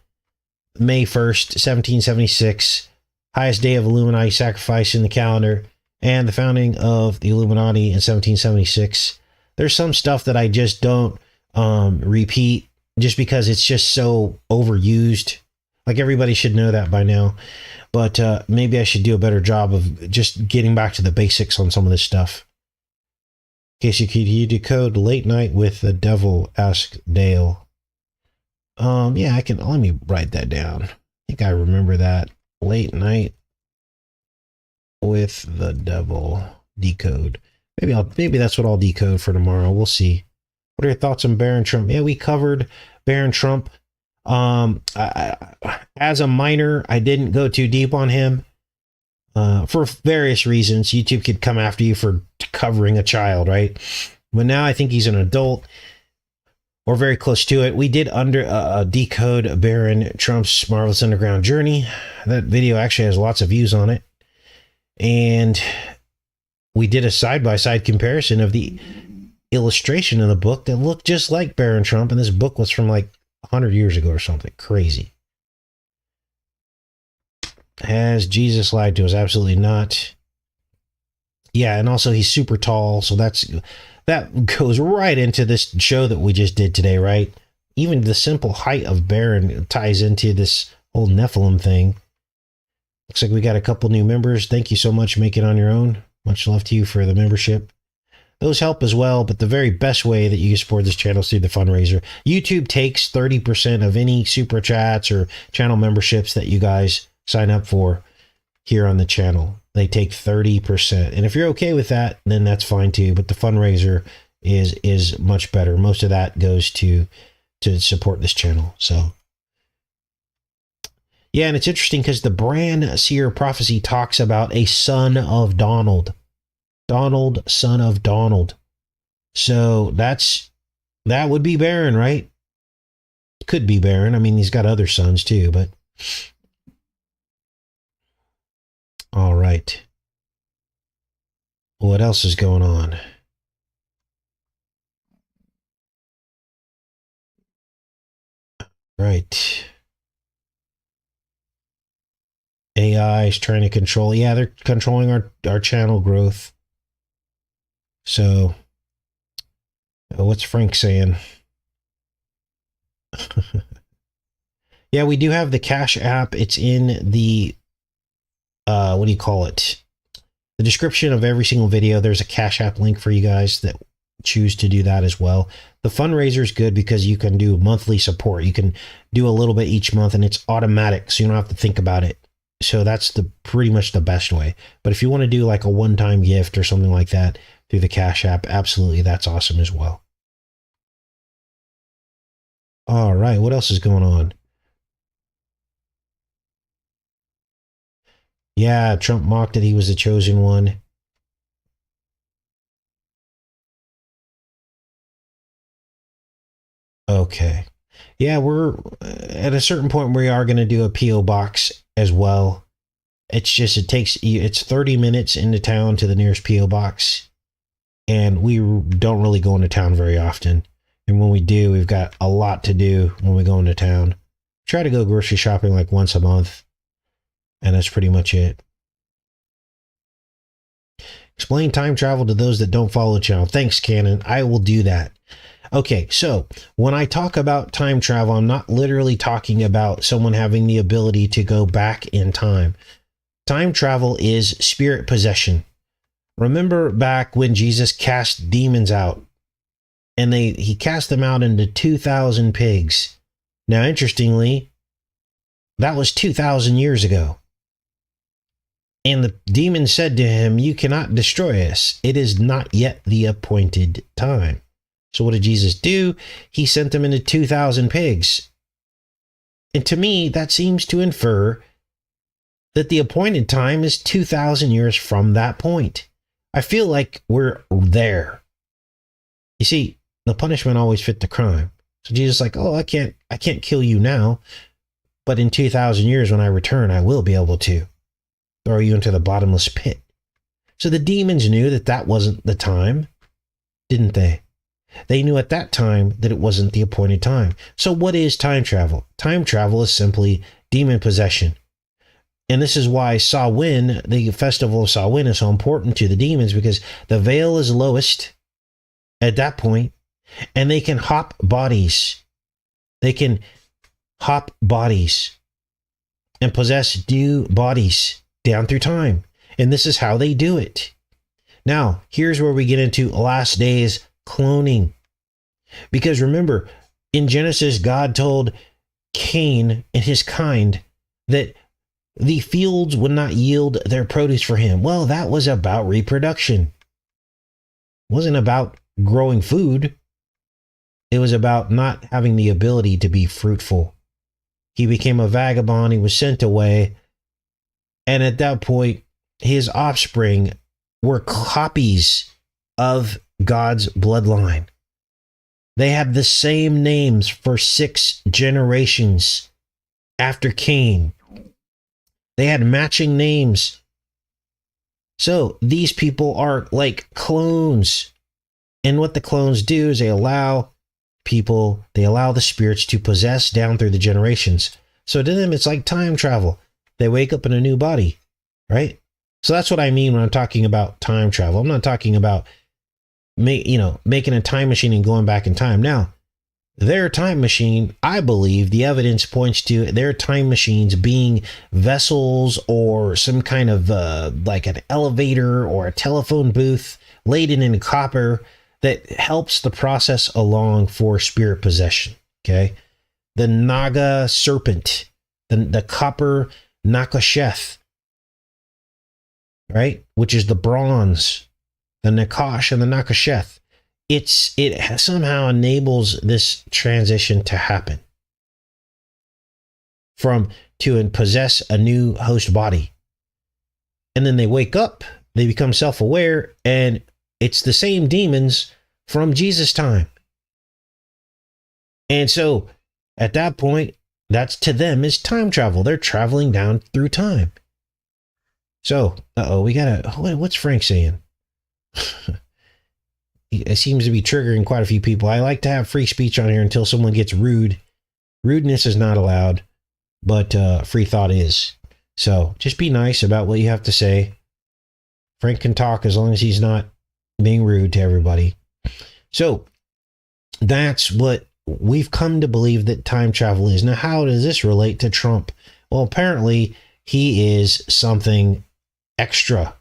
May 1st, 1776. Highest day of Illuminati sacrifice in the calendar. And the founding of the Illuminati in 1776. There's some stuff that I just don't repeat just because it's just so overused. Like everybody should know that by now. But maybe I should do a better job of just getting back to the basics on some of this stuff. Casey, could you decode Late Night with the Devil? Asked Dale. Yeah, I can. Let me write that down. I think I remember that. Late Night with the Devil. Decode. Maybe that's what I'll decode for tomorrow. We'll see. What are your thoughts on Barron Trump? Yeah, we covered Barron Trump. As a minor, I didn't go too deep on him for various reasons. YouTube could come after you for covering a child, right? But now I think he's an adult. or very close to it. We did decode Baron Trump's Marvelous Underground Journey. That video actually has lots of views on it. And we did a side-by-side comparison of the illustration in the book that looked just like Baron Trump, and this book was from like 100 years ago or something crazy. Has Jesus lied to us? Absolutely not. Yeah, and also he's super tall, so that goes right into this show that we just did today, right? Even the simple height of Baron ties into this whole Nephilim thing. Looks like we got a couple new members. Thank you so much. Make it on your own. Much love to you for the membership. Those help as well, but the very best way that you can support this channel is through the fundraiser. YouTube takes 30% of any super chats or channel memberships that you guys sign up for here on the channel. They take 30%. And if you're okay with that, then that's fine too. But the fundraiser is much better. Most of that goes to support this channel. So yeah, and it's interesting because the Bran Seer prophecy talks about a son of Donald. Donald, son of Donald. So that would be Baron, right? Could be Baron. I mean, he's got other sons too, but all right. What else is going on? Right. AI is trying to control. Yeah, they're controlling our channel growth. So, what's Frank saying? Yeah, we do have the Cashapp. It's in the, what do you call it? The description of every single video. There's a Cashapp link for you guys that choose to do that as well. The fundraiser is good because you can do monthly support. You can do a little bit each month and it's automatic, so you don't have to think about it. So that's pretty much the best way. But if you want to do like a one-time gift or something like that through the Cashapp, absolutely, that's awesome as well. All right, what else is going on? Yeah, Trump mocked that he was the chosen one. Okay. Yeah, we're at a certain point we are going to do a P.O. box as well. It's just, it's 30 minutes into town to the nearest P.O. box. And we don't really go into town very often. And when we do, we've got a lot to do when we go into town. Try to go grocery shopping like once a month. And that's pretty much it. Explain time travel to those that don't follow the channel. Thanks, Cannon. I will do that. Okay, so when I talk about time travel, I'm not literally talking about someone having the ability to go back in time. Time travel is spirit possession. Remember back when Jesus cast demons out, and he cast them out into 2,000 pigs. Now, interestingly, that was 2,000 years ago. And the demon said to him, "You cannot destroy us. It is not yet the appointed time." So what did Jesus do? He sent them into 2,000 pigs. And to me, that seems to infer that the appointed time is 2,000 years from that point. I feel like we're there. You see, the punishment always fit the crime. So Jesus is like, oh, I can't kill you now, but in 2,000 years when I return, I will be able to throw you into the bottomless pit. So the demons knew that that wasn't the time, didn't they? They knew at that time that it wasn't the appointed time. So what is time travel? Time travel is simply demon possession. And this is why Samhain, the festival of Samhain, is so important to the demons, because the veil is lowest at that point, and they can hop bodies. They can hop bodies and possess new bodies down through time. And this is how they do it. Now, here's where we get into last days cloning. Because remember, in Genesis, God told Cain and his kind that the fields would not yield their produce for him. Well, that was about reproduction. It wasn't about growing food. It was about not having the ability to be fruitful. He became a vagabond. He was sent away. And at that point, his offspring were copies of God's bloodline. They had the same names for 6 generations after Cain. They had matching names. So these people are like clones. And what the clones do is they allow the spirits to possess down through the generations. So to them, it's like time travel. They wake up in a new body, right? So that's what I mean when I'm talking about time travel. I'm not talking about making a time machine and going back in time. Now, their time machine, I believe the evidence points to their time machines being vessels or some kind of like an elevator or a telephone booth laden in copper that helps the process along for spirit possession. Okay. The Naga serpent, the copper Nakasheth, right? Which is the bronze, the Nakash and the Nakasheth. It somehow enables this transition to happen to possess a new host body. And then they wake up, they become self-aware, and it's the same demons from Jesus' time. And so at that point, that's to them is time travel. They're traveling down through time. So, what's Frank saying? It seems to be triggering quite a few people. I like to have free speech on here until someone gets rude. Rudeness is not allowed, but free thought is. So just be nice about what you have to say. Frank can talk as long as he's not being rude to everybody. So that's what we've come to believe that time travel is. Now, how does this relate to Trump? Well, apparently he is something extra.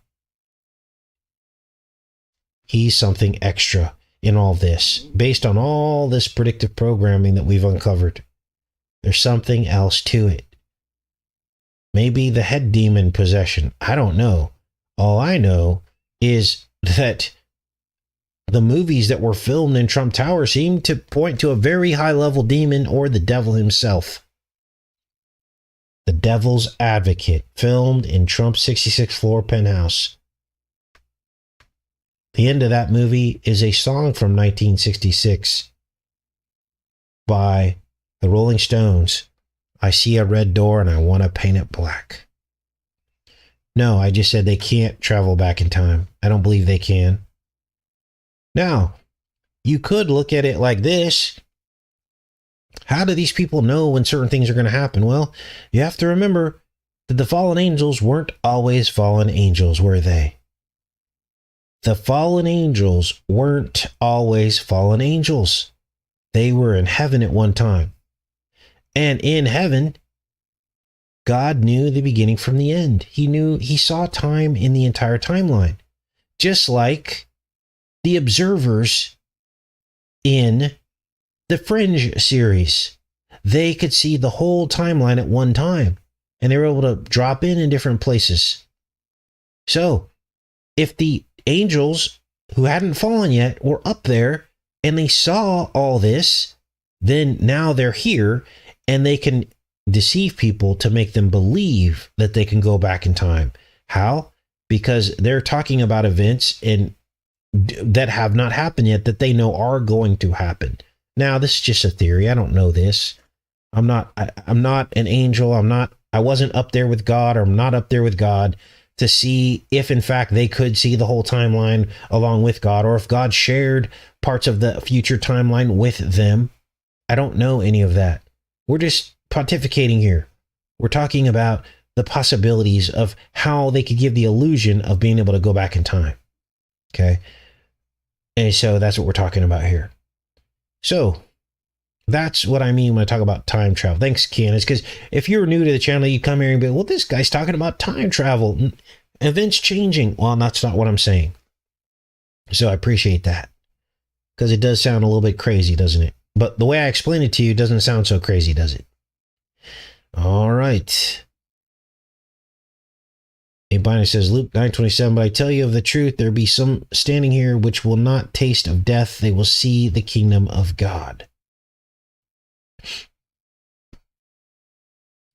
He's something extra in all this. Based on all this predictive programming that we've uncovered, there's something else to it. Maybe the head demon possession. I don't know. All I know is that the movies that were filmed in Trump Tower seem to point to a very high-level demon or the devil himself. The Devil's Advocate, filmed in Trump's 66th floor penthouse. The end of that movie is a song from 1966 by the Rolling Stones. I see a red door and I want to paint it black. No, I just said they can't travel back in time. I don't believe they can. Now, you could look at it like this. How do these people know when certain things are going to happen? Well, you have to remember that the fallen angels weren't always fallen angels, were they? The fallen angels weren't always fallen angels. They were in heaven at one time. And in heaven, God knew the beginning from the end. He saw time in the entire timeline. Just like the observers in the Fringe series. They could see the whole timeline at one time. And they were able to drop in different places. So, if the angels who hadn't fallen yet were up there and they saw all this, then now they're here and they can deceive people to make them believe that they can go back in time. How? Because they're talking about events that have not happened yet that they know are going to happen. Now, this is just a theory. I don't know this. I'm not an angel. I wasn't up there with God, or I'm not up there with God to see if in fact they could see the whole timeline along with God, or if God shared parts of the future timeline with them. I don't know any of that. We're just pontificating here. We're talking about the possibilities of how they could give the illusion of being able to go back in time. Okay. And so that's what we're talking about here. So that's what I mean when I talk about time travel. Thanks, Candace, because if you're new to the channel, you come here and be, well, this guy's talking about time travel, events changing. Well, that's not what I'm saying. So I appreciate that, because it does sound a little bit crazy, doesn't it? But the way I explain it to you doesn't sound so crazy, does it? All right. A binder says, Luke 9:27, but I tell you of the truth, there be some standing here which will not taste of death. They will see the kingdom of God.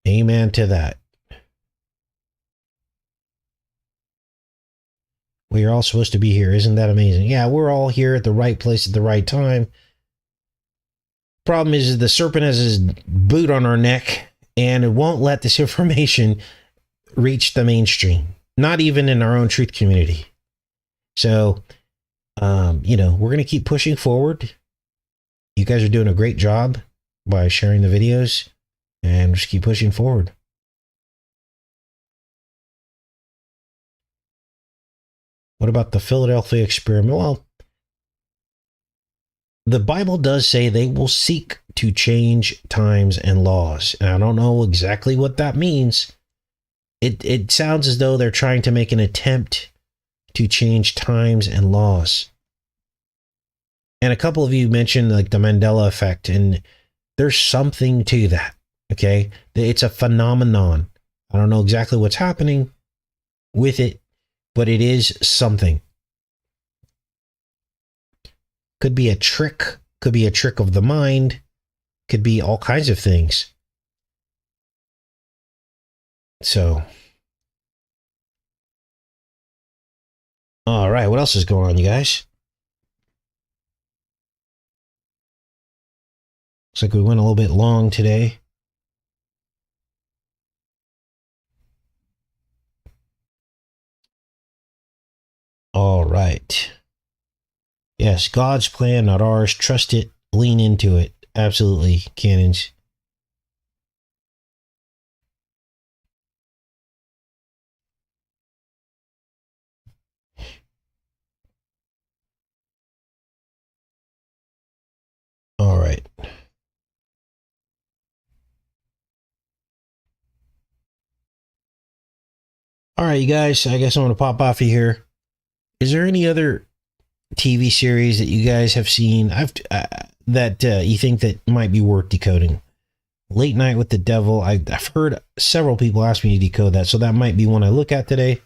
Amen to that. We are all supposed to be here. Isn't that amazing? Yeah, we're all here at the right place at the right time. Problem is the serpent has his boot on our neck, and it won't let this information reach the mainstream, not even in our own truth community. So, we're going to keep pushing forward. You guys are doing a great job by sharing the videos, and just keep pushing forward. What about the Philadelphia experiment? Well, the Bible does say they will seek to change times and laws. And I don't know exactly what that means. It sounds as though they're trying to make an attempt to change times and laws. And a couple of you mentioned like the Mandela effect, and there's something to that. Okay. It's a phenomenon. I don't know exactly what's happening with it, but it is something. Could be a trick, could be a trick of the mind, could be all kinds of things. So, all right, what else is going on, you guys? Looks like we went a little bit long today. All right. Yes, God's plan, not ours. Trust it. Lean into it. Absolutely, cannons. All right. All right, you guys. I guess I'm going to pop off of here. Is there any other TV series that you guys have seen that you think that might be worth decoding? Late Night with the Devil. I've heard several people ask me to decode that, so that might be one I look at today.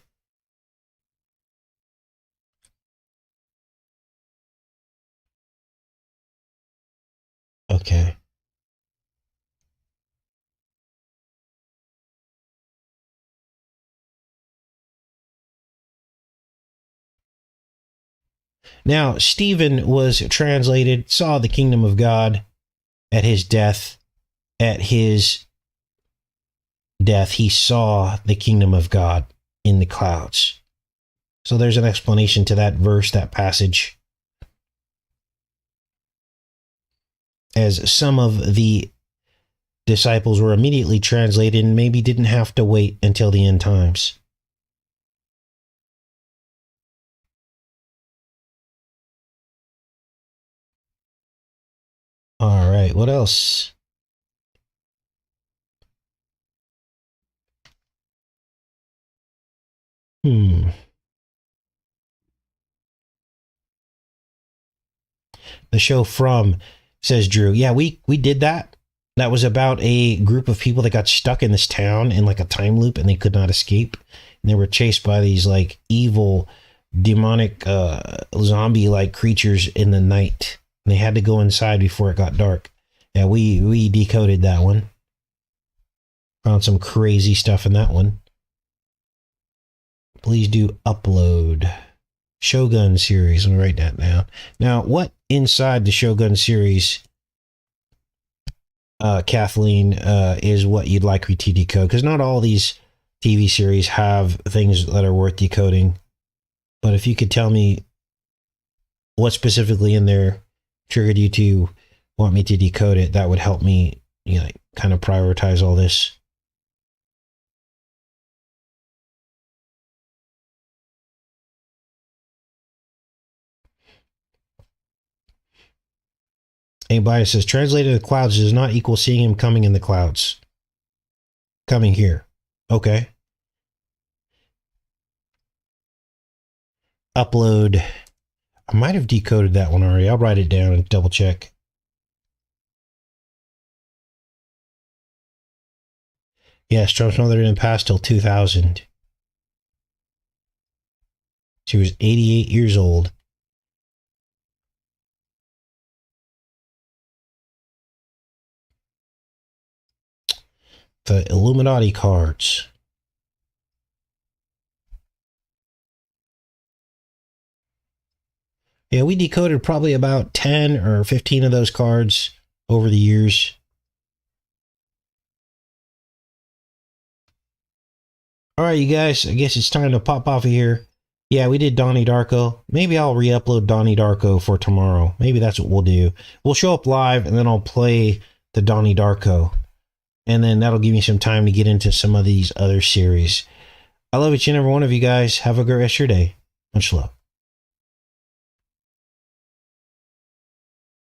Okay. Now, Stephen was translated, saw the kingdom of God at his death. At his death, he saw the kingdom of God in the clouds. So there's an explanation to that verse, that passage. As some of the disciples were immediately translated and maybe didn't have to wait until the end times. All right, what else? The show From, says Drew. Yeah, we did that. That was about a group of people that got stuck in this town in like a time loop and they could not escape. And they were chased by these like evil, demonic, zombie-like creatures in the night. And they had to go inside before it got dark. Yeah, we decoded that one. Found some crazy stuff in that one. Please do upload. Shogun series. I'm going to write that down. Now, what inside the Shogun series, Kathleen, is what you'd like me to decode? Because not all these TV series have things that are worth decoding. But if you could tell me what specifically in there triggered you to want me to decode it, that would help me, kind of prioritize all this. Anybody says translated to the clouds does not equal seeing him coming in the clouds. Coming here. Okay. Upload. I might have decoded that one already. I'll write it down and double check. Yes, Trump's mother didn't pass till 2000. She was 88 years old. The Illuminati cards. Yeah, we decoded probably about 10 or 15 of those cards over the years. All right, you guys, I guess it's time to pop off of here. Yeah, we did Donnie Darko. Maybe I'll re-upload Donnie Darko for tomorrow. Maybe that's what we'll do. We'll show up live, and then I'll play the Donnie Darko. And then that'll give me some time to get into some of these other series. I love each and every one of you guys. Have a great rest of your day. Much love.